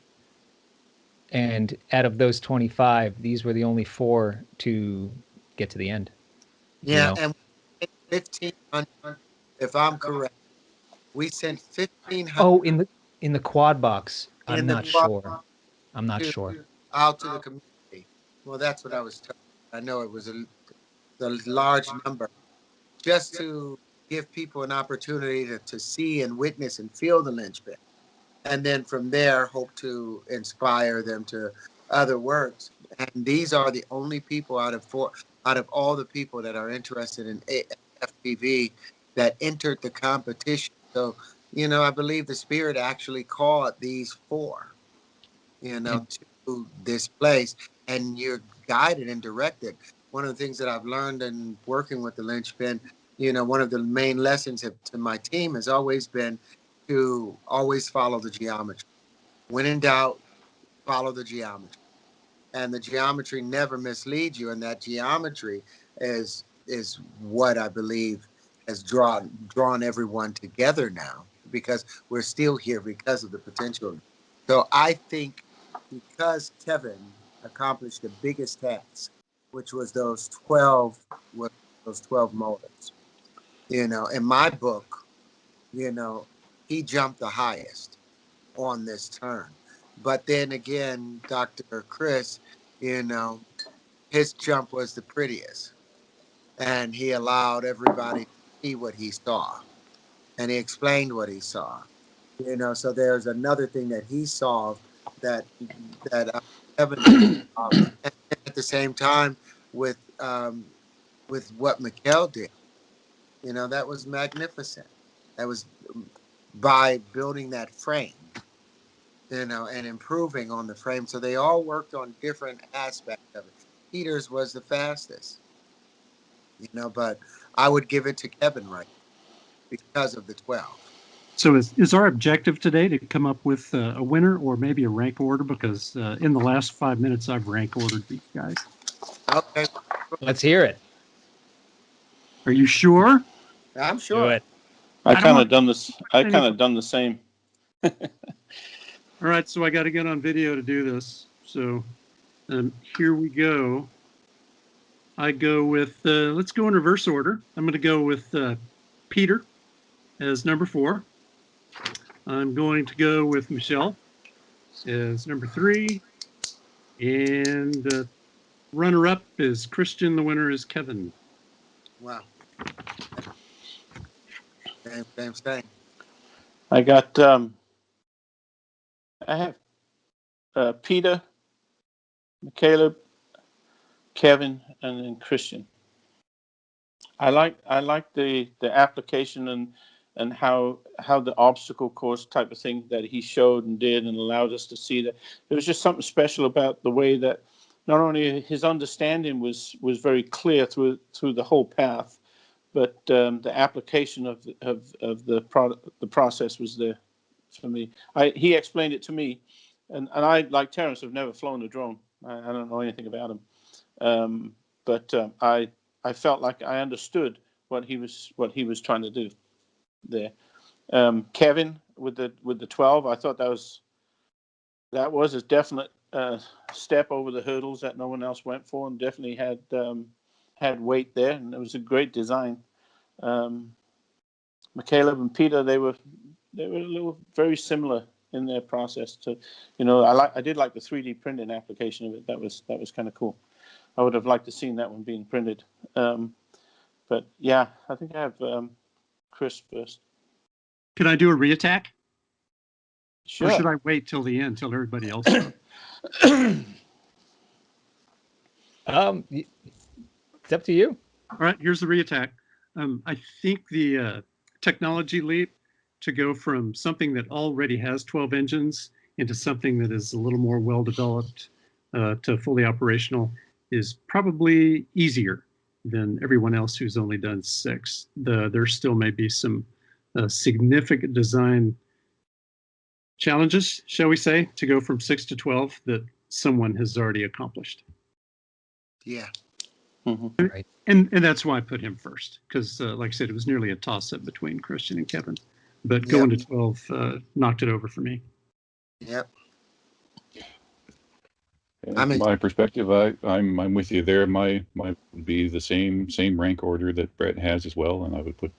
And out of those 25, these were the only 4 to get to the end. yeah, and 1,500, if I'm correct. We sent 1,500 Oh, in the quad box. I'm in the not sure. I'm not to sure. out to the community. Well, that's what I was told. I know it was a large number, just to give people an opportunity to see and witness and feel the Lynchpin. And then from there, hope to inspire them to other works. And these are the only people out of all the people that are interested in FPV that entered the competition. So, I believe the spirit actually called these 4, to this place, and you're guided and directed. One of the things that I've learned in working with the Lynchpin, one of the main lessons to my team has always been to always follow the geometry. When in doubt, follow the geometry. And the geometry never misleads you. And that geometry is what I believe has drawn everyone together now, because we're still here because of the potential. So I think because Kevin accomplished the biggest task, which was those 12 motors, in my book, he jumped the highest on this turn. But then again, Dr. Chris, his jump was the prettiest. And he allowed everybody to see what he saw. And he explained what he saw. So there's another thing that he solved that Kevin didn't solve. And at the same time, with what Mikkel did, that was magnificent. That was by building that frame, and improving on the frame. So they all worked on different aspects of it. Peter's was the fastest, but I would give it to Kevin right because of the 12. So is our objective today to come up with a winner or maybe a rank order? Because in the last 5 minutes, I've rank ordered these guys. Okay, Let's hear it. Are you sure? I'm Do sure. it. I kind of done this. I kind of done the same. All right, so I got to get on video to do this. So here we go. I go with, let's go in reverse order. I'm going to go with Peter as number 4. I'm going to go with Michelle as number 3. And runner-up is Christian. The winner is Kevin. Wow. Same. I got. I have Peter, Caleb, Kevin, and then Christian. I like the application and how the obstacle course type of thing that he showed and did and allowed us to see that. There was just something special about the way that not only his understanding was very clear through the whole path, but the application of the process was there for me. He explained it to me, and I, like Terrence, have never flown a drone. I don't know anything about him, but I felt like I understood what he was trying to do there. Kevin with the 12, I thought that was a definite step over the hurdles that no one else went for, and definitely had weight there, and it was a great design. Caleb and Peter, they were very similar in their process to, I did like the 3D printing application of it. That was kind of cool. I would have liked to seen that one being printed. But yeah, I think I have Chris first. Can I do a reattack? Sure. Or should I wait till the end, till everybody else goes? It's up to you. All right, here's the reattack. I think the technology leap to go from something that already has 12 engines into something that is a little more well-developed to fully operational is probably easier than everyone else who's only done 6. There still may be some significant design challenges, shall we say, to go from 6 to 12 that someone has already accomplished. Yeah. Mm-hmm. Right. And that's why I put him first, because like I said, it was nearly a toss-up between Christian and Kevin. But going to 12 knocked it over for me. Yep. From my perspective, I'm with you there. My would be the same rank order that Brett has as well, and I would put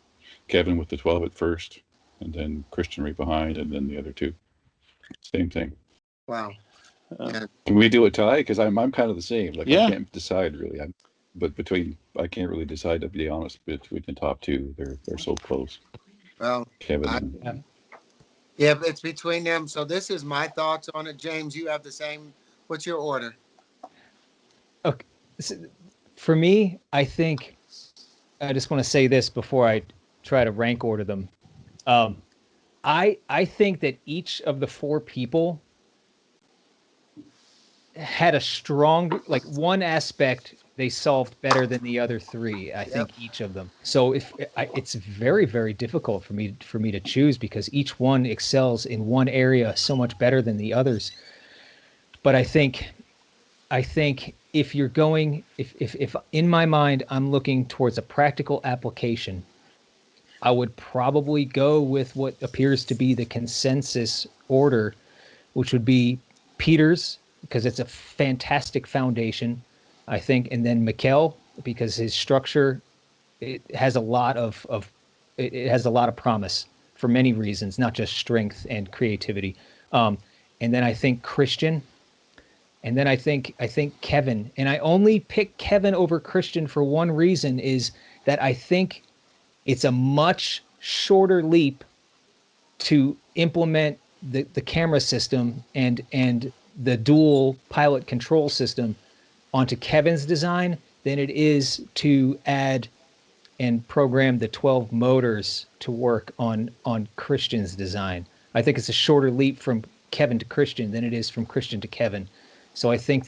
Kevin with the 12 at first, and then Christian right behind, and then the other two. Same thing. Wow. Yeah. Can we do a tie? Because I'm kind of the same. Like Yeah. I can't decide really. I can't really decide, to be honest, between the top two. They're so close. Well, Kevin. yeah, it's between them. So this is my thoughts on it. James, you have the same. What's your order? Okay. So for me, I think I just want to say this before I try to rank order them. I think that each of the four people had a strong, like, one aspect they solved better than the other three. I think each of them. So it's very, very difficult for me to choose, because each one excels in one area so much better than the others. But I think if you're going, if in my mind I'm looking towards a practical application, I would probably go with what appears to be the consensus order, which would be Peter's, because it's a fantastic foundation, I think, and then Mikkel, because his structure, it has a lot of it has a lot of promise for many reasons, not just strength and creativity. And then I think Christian, and then I think Kevin, and I only pick Kevin over Christian for one reason, is that I think it's a much shorter leap to implement the camera system and the dual pilot control system onto Kevin's design than it is to add and program the 12 motors to work on Christian's design. I think it's a shorter leap from Kevin to Christian than it is from Christian to Kevin. So I think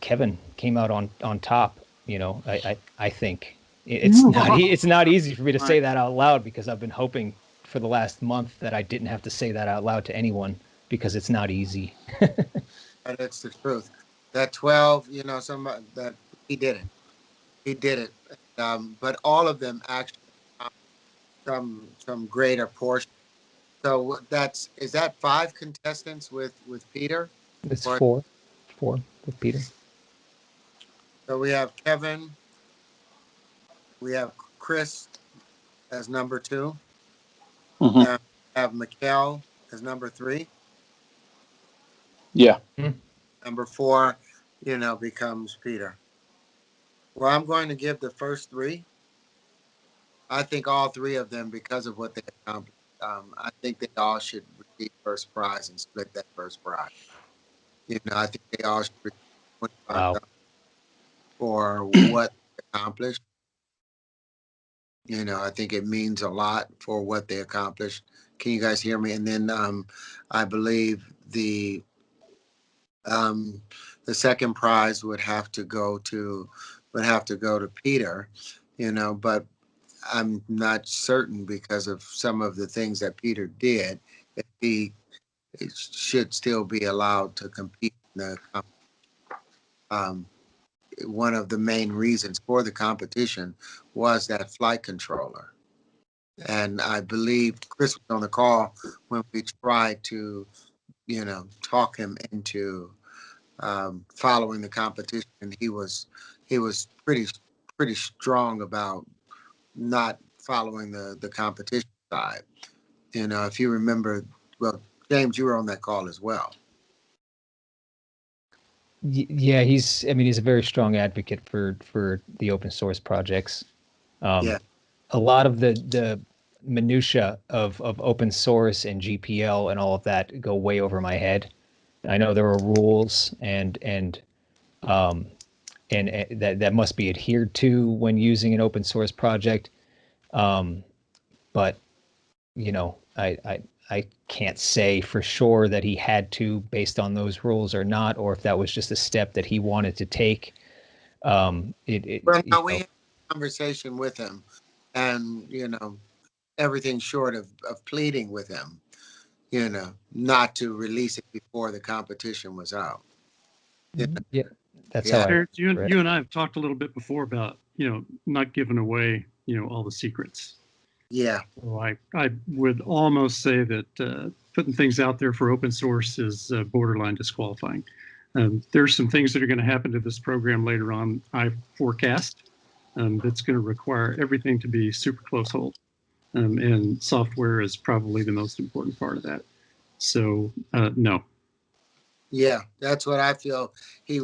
Kevin came out on top. I think it's not easy for me to say that out loud, because I've been hoping for the last month that I didn't have to say that out loud to anyone, because it's not easy. That's the truth. That 12, that he did it. He did it. But all of them actually some greater portion. So is that 5 contestants with Peter? It's Or- four with Peter. So we have Kevin, we have Chris as number 2, Mm-hmm. we have Mikkel as number 3. Yeah. Number 4, becomes Peter. Well, I'm going to give the first 3. I think all 3 of them, because of what they accomplished, I think they all should receive first prize and split that first prize. I think they all should receive $25 for what they accomplished. I think it means a lot for what they accomplished. Can you guys hear me? And then I believe the second prize would have to go to Peter, but I'm not certain, because of some of the things that Peter did, if he should still be allowed to compete in the one of the main reasons for the competition was that flight controller. And I believe Chris was on the call when we tried to, talk him into following the competition. And he was pretty strong about not following the competition side. If you remember, well, James, you were on that call as well. Yeah, he's a very strong advocate for the open source projects. Yeah. A lot of the minutia of open source and GPL and all of that go way over my head. I know there are rules and that must be adhered to when using an open source project. But I can't say for sure that he had to, based on those rules, or not, or if that was just a step that he wanted to take. Well, no, we had a conversation with him, and everything short of pleading with him. not to release it before the competition was out. Yeah, that's Yeah. how I. Terrence, you read it. and I have talked a little bit before about, not giving away, all the secrets. Yeah. So I would almost say that putting things out there for open source is borderline disqualifying. There's some things that are going to happen to this program later on, I forecast, that's going to require everything to be super close hold. And software is probably the most important part of that. So, no. Yeah, that's what I feel. He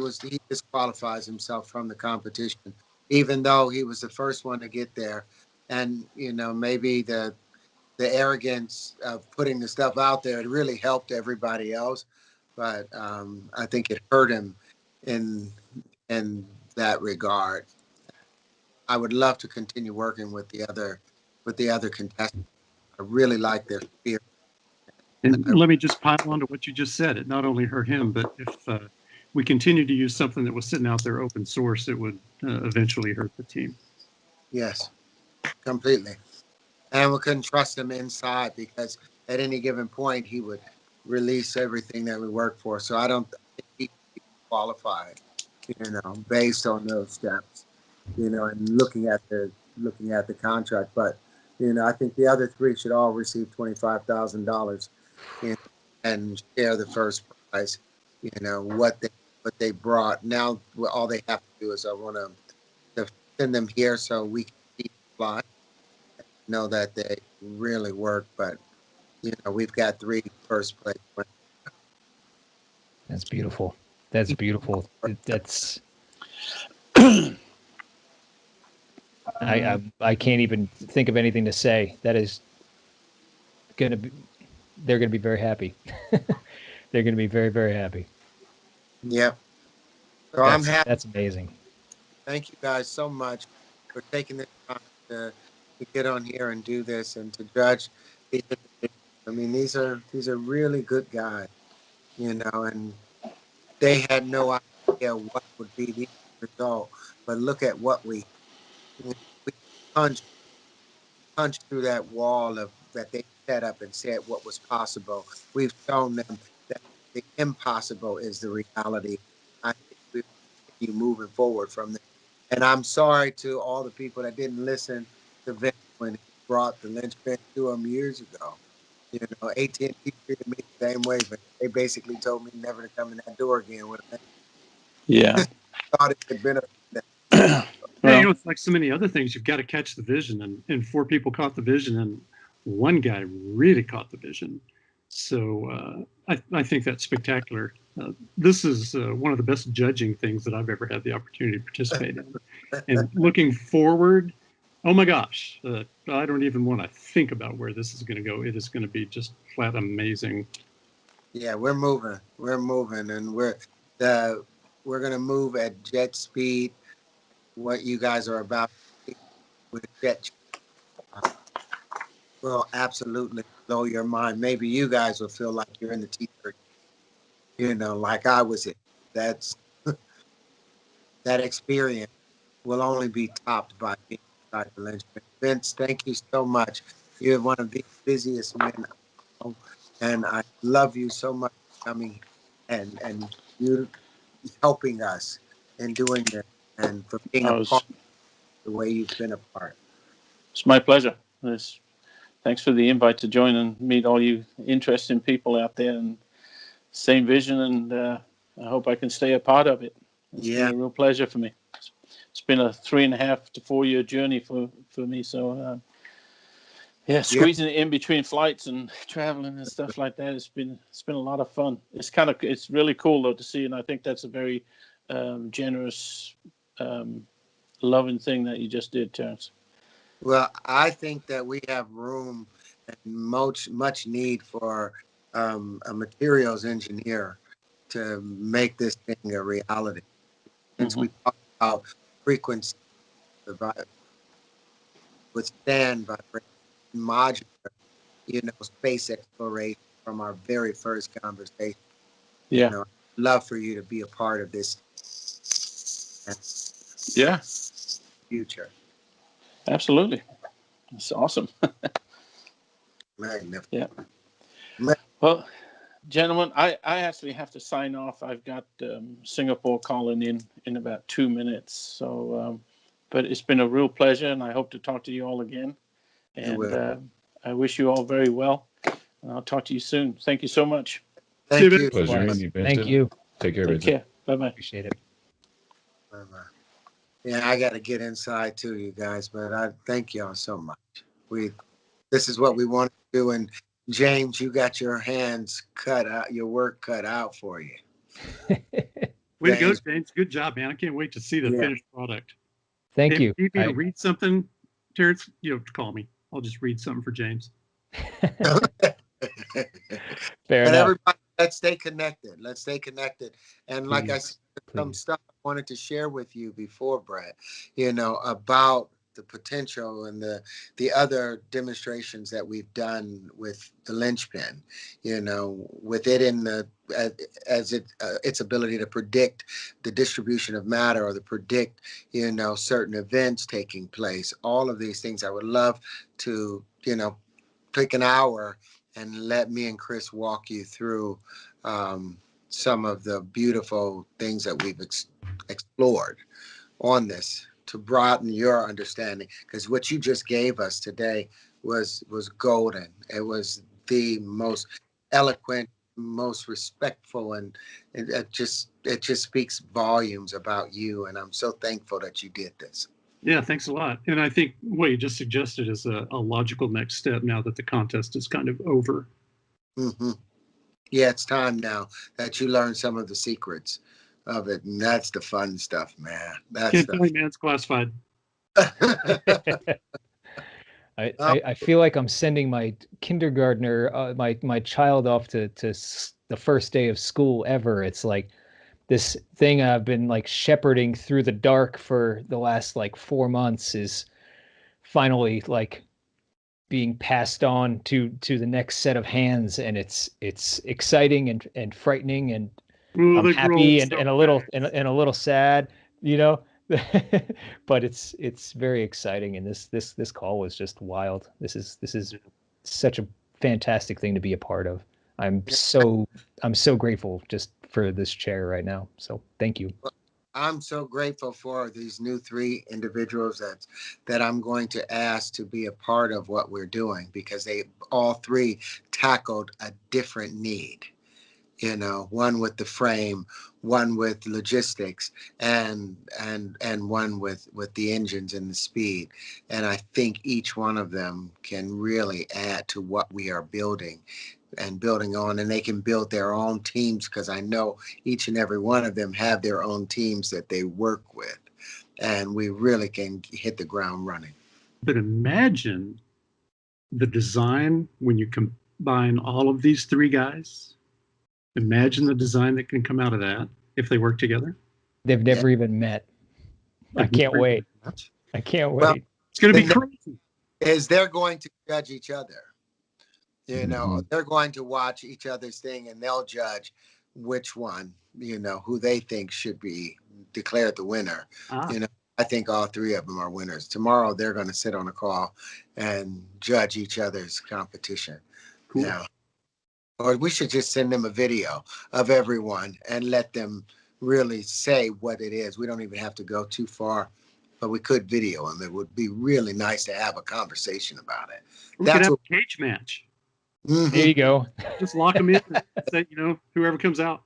disqualifies himself from the competition, even though he was the first one to get there. And, maybe the arrogance of putting the stuff out there, it really helped everybody else. But I think it hurt him in that regard. I would love to continue working with the other contestants. I really like their spirit. And let me just pile on to what you just said. It not only hurt him, but if we continue to use something that was sitting out there open source, it would eventually hurt the team. Yes, completely. And we couldn't trust him inside because at any given point he would release everything that we work for. So I don't think he'd be qualified, based on those steps, and looking at the contract. But I think the other three should all receive $25,000 and share the first prize. What they brought. Now all they have to do is I want to send them here so we can see fly. Know that they really work, but we've got 3 first place winners. That's beautiful. That's beautiful. That's I can't even think of anything to say. That is gonna be. They're gonna be very happy. They're gonna be very, very happy. Yep. So I'm happy. That's amazing. Thank you guys so much for taking the time to get on here and do this and to judge these individuals. I mean, these are really good guys, and they had no idea what would be the result. But look at what we punched through that wall of that they set up and said what was possible. We've shown them that the impossible is the reality. I think we continue moving forward from there. And I'm sorry to all the people that didn't listen to Vince when he brought the Lynchpin to him years ago. AT&T treated me the same way, but they basically told me never to come in that door again with a Yeah. thought it could benefit them. Yeah, it's like so many other things. You've got to catch the vision, and 4 people caught the vision, and one guy really caught the vision. So I think that's spectacular. This is one of the best judging things that I've ever had the opportunity to participate in. And looking forward, oh my gosh, I don't even want to think about where this is going to go. It is going to be just flat amazing. Yeah, we're moving, and we're going to move at jet speed. What you guys are about with jet will absolutely blow your mind. Maybe you guys will feel like you're in the T-30, like I was in. That's that experience will only be topped by being Dr. Lynchpin. Vince, thank you so much. You're one of the busiest men I know, and I love you so much for coming and you helping us in doing this and for being a part of the way you've been a part. It's my pleasure. Thanks for the invite to join and meet all you interesting people out there and same vision, and I hope I can stay a part of it. It's been a real pleasure for me. It's been a 3.5 to 4 year journey for me. So squeezing it in between flights and traveling and stuff like that. It's been a lot of fun. It's really cool though to see, and I think that's a very generous, loving thing that you just did, Terrence. Well, I think that we have room and much need for a materials engineer to make this thing a reality. Since we talk about frequency, withstand vibration, modular, space exploration from our very first conversation. Yeah. I'd love for you to be a part of this. Future. Absolutely. It's awesome. Magnificent. Yeah. Well, gentlemen, I actually have to sign off. I've got Singapore calling in about 2 minutes. So, but it's been a real pleasure, and I hope to talk to you all again. And I wish you all very well. And I'll talk to you soon. Thank you so much. Thank you. Pleasure meeting you, Vincent. Thank you. Take care, Take Vincent. care. Bye-bye. Appreciate it. Bye-bye. Yeah, I got to get inside too, you guys, but I thank y'all so much. This is what we want to do. And James, you got your hands cut out, your work cut out for you. Way to go, James. Good job, man. I can't wait to see the finished product. Thank If you. you need me to read something, Terrence, you don't have to call me. I'll just read something for James. Fair But enough. everybody, let's stay connected. Let's stay connected. And like I said, some Please. stuff I wanted to share with you before, Brett, about the potential and the other demonstrations that we've done with the Lynchpin, with it in the as its ability to predict the distribution of matter or to predict, certain events taking place. All of these things I would love to, take an hour and let me and Chris walk you through some of the beautiful things that we've explored on this to broaden your understanding, because what you just gave us today was golden. It was the most eloquent, most respectful, and it just speaks volumes about you, and I'm so thankful that you did this. Yeah, thanks a lot. And I think what you just suggested is a logical next step now that the contest is kind of over. Mm-hmm. Yeah, it's time now that you learn some of the secrets of it, and that's the fun stuff, man. Can't tell you, man, it's classified. I feel like I'm sending my kindergartner, my child off to the first day of school ever. It's like this thing I've been like shepherding through the dark for the last like 4 months is finally like being passed on to the next set of hands, and it's exciting and frightening, and Ooh, I'm happy and so a little and a little sad, but it's very exciting, and this call was just wild. This is such a fantastic thing to be a part of. I'm so grateful just for this chair right now. So thank you. I'm so grateful for these new 3 individuals that I'm going to ask to be a part of what we're doing, because they all 3 tackled a different need. One with the frame, one with logistics, and one with the engines and the speed. And I think each one of them can really add to what we are building and building on, and they can build their own teams, because I know each and every one of them have their own teams that they work with, and we really can hit the ground running. But imagine the design when you combine all of these 3 guys. Imagine the design that can come out of that if they work together. They've never even met. I can't wait. I can't wait. Well, it's going to be crazy. Is they're going to judge each other. Mhm. They're going to watch each other's thing, and they'll judge which one, who they think should be declared the winner. I think all 3 of them are winners. Tomorrow, they're going to sit on a call and judge each other's competition. Cool. Yeah. Or we should just send them a video of everyone and let them really say what it is. We don't even have to go too far, but we could video them. It would be really nice to have a conversation about it. We could have a cage match. Mm-hmm. There you go. Just lock them in and say, whoever comes out.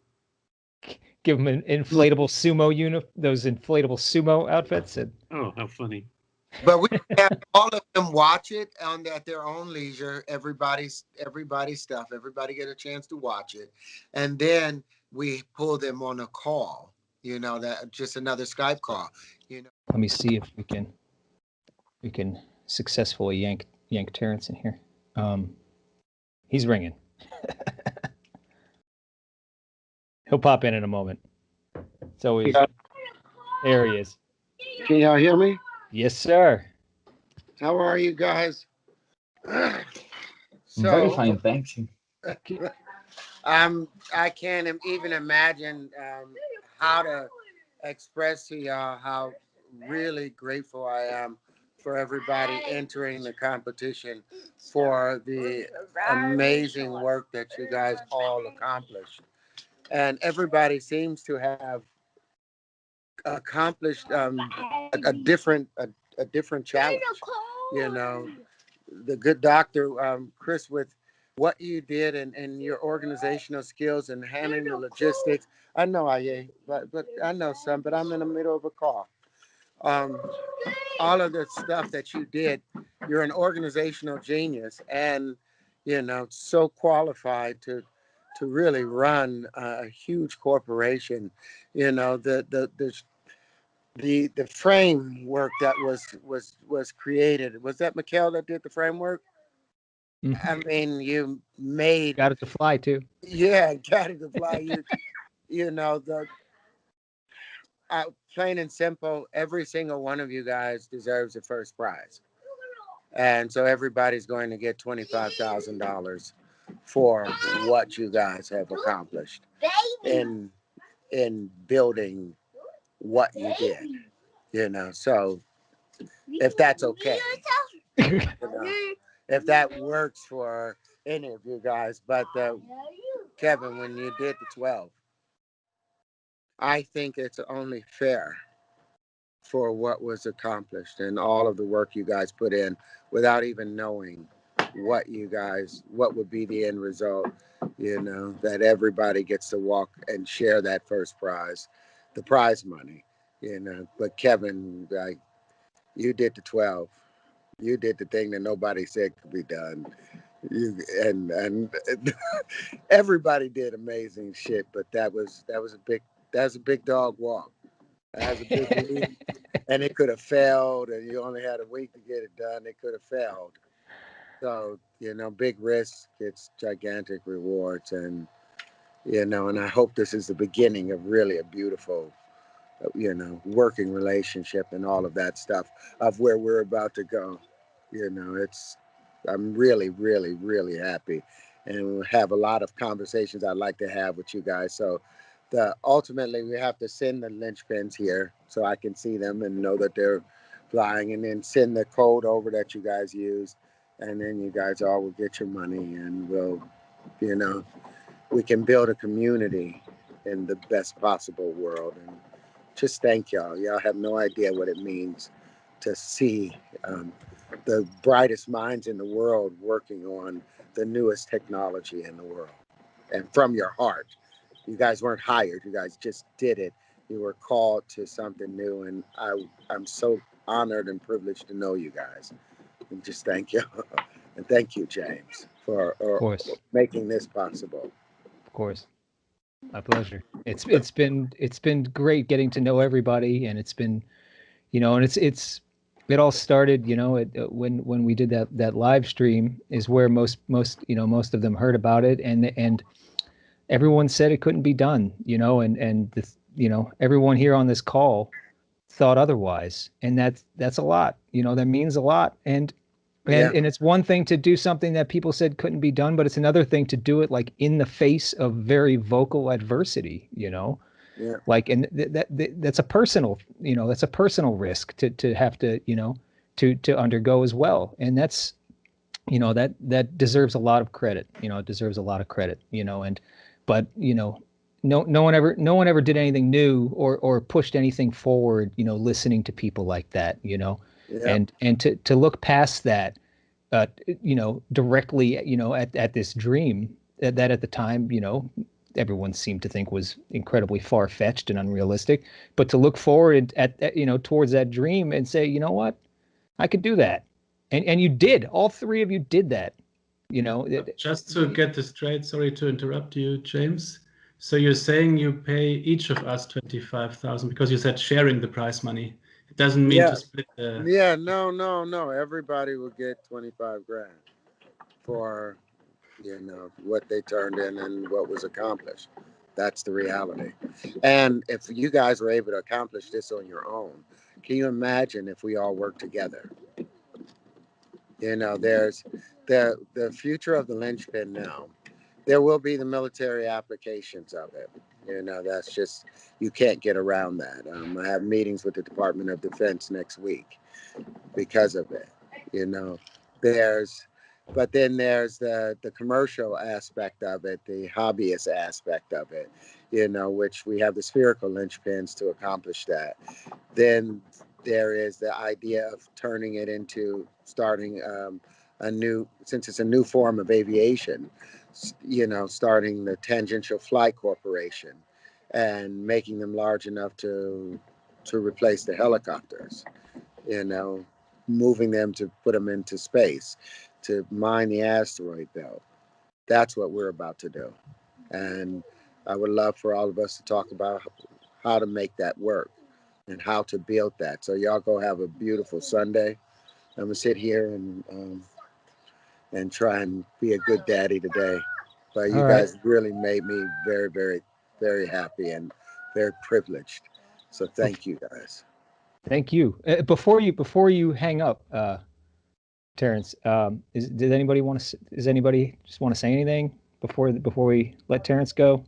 Give them an inflatable sumo those inflatable sumo outfits. Oh, how funny. But we have all of them watch it at their own leisure. Everybody's stuff. Everybody get a chance to watch it, and then we pull them on a call. That just another Skype call. Let me see if we can successfully yank Terrence in here. He's ringing. He'll pop in a moment. It's always there. He is. Can y'all hear me? Yes, sir. How are you guys? Very fine, thanks. I can't even imagine how to express to y'all how really grateful I am for everybody entering the competition for the amazing work that you guys all accomplished. And everybody seems to have accomplished a different challenge. You know, the good doctor, Chris, with what you did and your organizational skills and handling the logistics. I know but I know some, but I'm in the middle of a call. Um, all of the stuff that you did, you're an organizational genius, and so qualified to really run a huge corporation. The framework that was created, was that Mikhail that did the framework? I mean, you made Got it to fly too. yeah, got it to fly. The plain and simple, every single one of you guys deserves the first prize. And so everybody's going to get $25,000 for what you guys have accomplished in building what you did. So if that's okay, if that works for any of you guys, but Kevin, when you did the 12, I think it's only fair for what was accomplished and all of the work you guys put in without even knowing what would be the end result, that everybody gets to walk and share that first prize, the prize money, But Kevin, like, you did the 12. You did the thing that nobody said could be done. And everybody did amazing shit, but that was a big dog walk. That was a big leap, and it could have failed, and you only had a week to get it done. It could have failed. So, big risk, it's gigantic rewards, and I hope this is the beginning of really a beautiful, working relationship and all of that stuff of where we're about to go. I'm really, really, really happy, and we'll have a lot of conversations I'd like to have with you guys. So, ultimately, we have to send the linchpins here so I can see them and know that they're flying, and then send the code over that you guys use, and then you guys all will get your money, and you know, we can build a community in the best possible world. And just thank y'all. Y'all have no idea what it means to see the brightest minds in the world working on the newest technology in the world, and from your heart. You guys weren't hired. You guys just did it. You were called to something new, and I'm so honored and privileged to know you guys. And just thank you, and thank you, James, for Of course, making this possible. of course, my pleasure. It's been great getting to know everybody, and it's been, and it all started, when we did that live stream is where most of them heard about it, and everyone said it couldn't be done, and this, everyone here on this call thought otherwise, and that's a lot, that means a lot. And Yeah, and it's one thing to do something that people said couldn't be done, but it's another thing to do it like in the face of very vocal adversity, yeah, like, and that's a personal, that's a personal risk to have to, to undergo as well. And that's, that deserves a lot of credit. It deserves a lot of credit, and but, no one ever did anything new or pushed anything forward, listening to people like that, yeah, and to look past that, directly, at this dream that at the time, everyone seemed to think was incredibly far-fetched and unrealistic, but to look forward at towards that dream and say, you know what, I could do that. And you did. All three of you did that. Just to get this straight, sorry to interrupt you, James. So you're saying you pay each of us 25,000 because you said sharing the prize money. It doesn't mean yeah, to split the. yeah. No, no, no. Everybody will get 25 grand for what they turned in and what was accomplished. That's the reality. And if you guys were able to accomplish this on your own, can you imagine if we all worked together? There's the future of the linchpin now There will be the military applications of it. That's just, you can't get around that. I have meetings with the Department of Defense next week because of it. You know, there's, but then there's the commercial aspect of it, the hobbyist aspect of it, which we have the spherical linchpins to accomplish that. Then there is the idea of turning it into starting since it's a new form of aviation, starting the Tangential Flight Corporation and making them large enough to replace the helicopters, moving them to put them into space, to mine the asteroid belt. That's what we're about to do. And I would love for all of us to talk about how to make that work and how to build that. So y'all go have a beautiful Sunday. I'm gonna sit here and try and be a good daddy today. But you guys really made me very, very, very happy and very privileged. So thank you guys. Thank you. Before you hang up, Terrence, does anybody just want to say anything before we let Terrence go?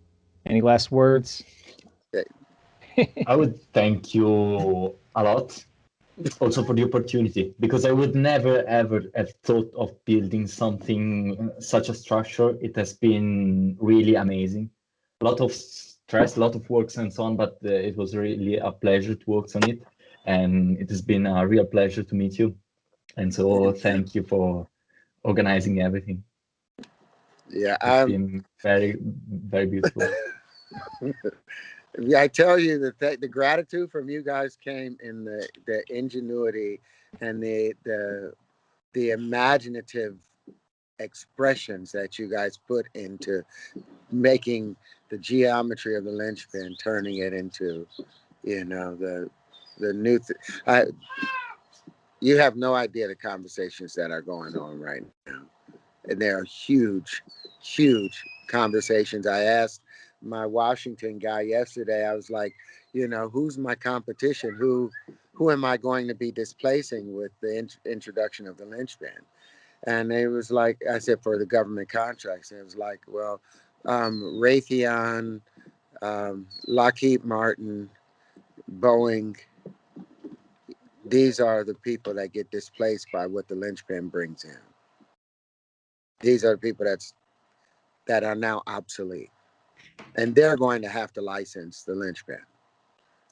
Any last words? I would thank you a lot also for the opportunity, because I would never ever have thought of building something, such a structure. It has been really amazing. A lot of stress, a lot of work and so on, but it was really a pleasure to work on it. And it has been a real pleasure to meet you. And so thank you for organizing everything. Yeah, it's been very, very beautiful. I tell you that the gratitude from you guys came in the ingenuity and the imaginative expressions that you guys put into making the geometry of the linchpin, turning it into, the new you have no idea the conversations that are going on right now. And they are huge, huge conversations. I asked my Washington guy yesterday, I was like, who's my competition? Who am I going to be displacing with the introduction of the linchpin? And it was like, I said, for the government contracts. And it was like, well, Raytheon, Lockheed Martin, Boeing, these are the people that get displaced by what the linchpin brings in. These are the people that are now obsolete. And they're going to have to license the linchpin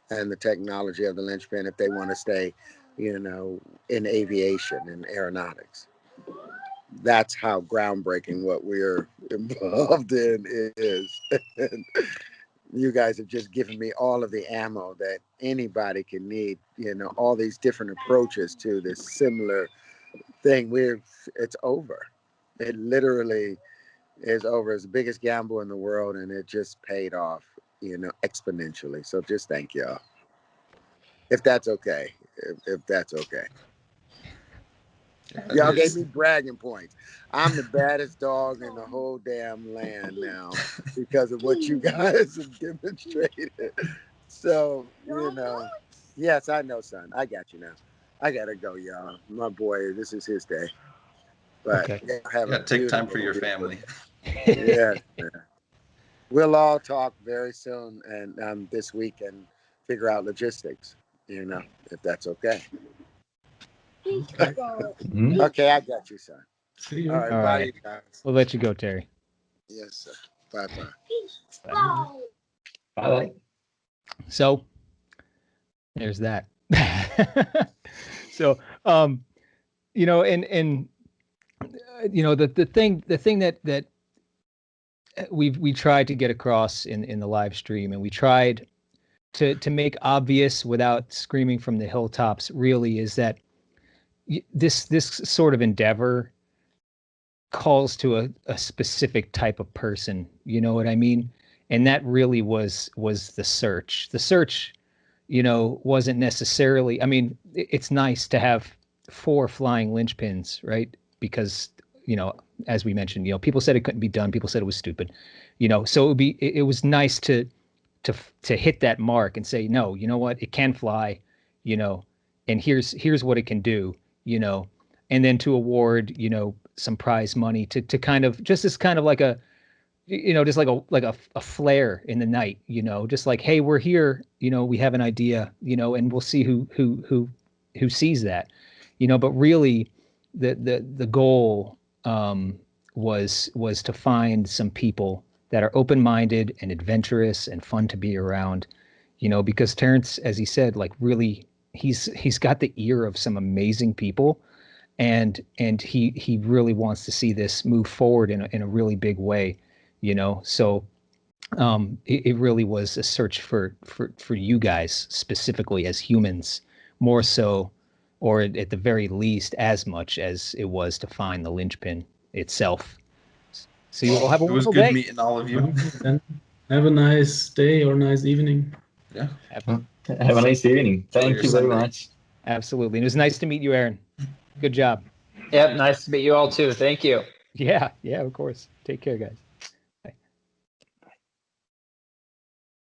and the technology of the linchpin if they want to stay, in aviation and aeronautics. That's how groundbreaking what we're involved in is. And you guys have just given me all of the ammo that anybody can need, all these different approaches to this similar thing. It's over. It literally is over. It's the biggest gamble in the world, and it just paid off, exponentially. So just thank y'all. If that's okay. If that's okay. Y'all gave me bragging points. I'm the baddest dog in the whole damn land now because of what you guys have demonstrated. So, yes, I know, son. I got you now. I gotta go, y'all. My boy, this is his day. But take time for your family. Yeah. We'll all talk very soon and this week and figure out logistics, if that's okay. Okay, I got you, son. See you. All right, bye, you guys. We'll let you go, Terry. Yes, sir. Bye-bye. Bye-bye. So there's that. So, and the thing that we tried to get across in the live stream, and we tried to make obvious without screaming from the hilltops, really, is that this sort of endeavor calls to a specific type of person. You know what I mean? And that really was the search. The search, wasn't necessarily. I mean, it's nice to have 4 flying linchpins, right? Because as we mentioned, people said it couldn't be done. People said it was stupid, So it was nice to hit that mark and say, no, you know what, it can fly, and here's what it can do, and then to award, some prize money to kind of just as kind of like a just like a flare in the night, just like, hey, we're here, we have an idea, and we'll see who sees that, but really the goal was to find some people that are open-minded and adventurous and fun to be around, because Terrence, as he said, like really he's got the ear of some amazing people, and he really wants to see this move forward in a really big way, so it really was a search for you guys specifically as humans, more so, or at the very least as much as it was to find the linchpin itself. So you all have a It was wonderful good day. meeting all of you. And have a nice day or nice evening. Yeah. Have a nice evening. Thank your you very Sunday. much. Absolutely. And it was nice to meet you, Aaron. Good job. Yep, nice to meet you all too. Thank you. Yeah, of course. Take care, guys.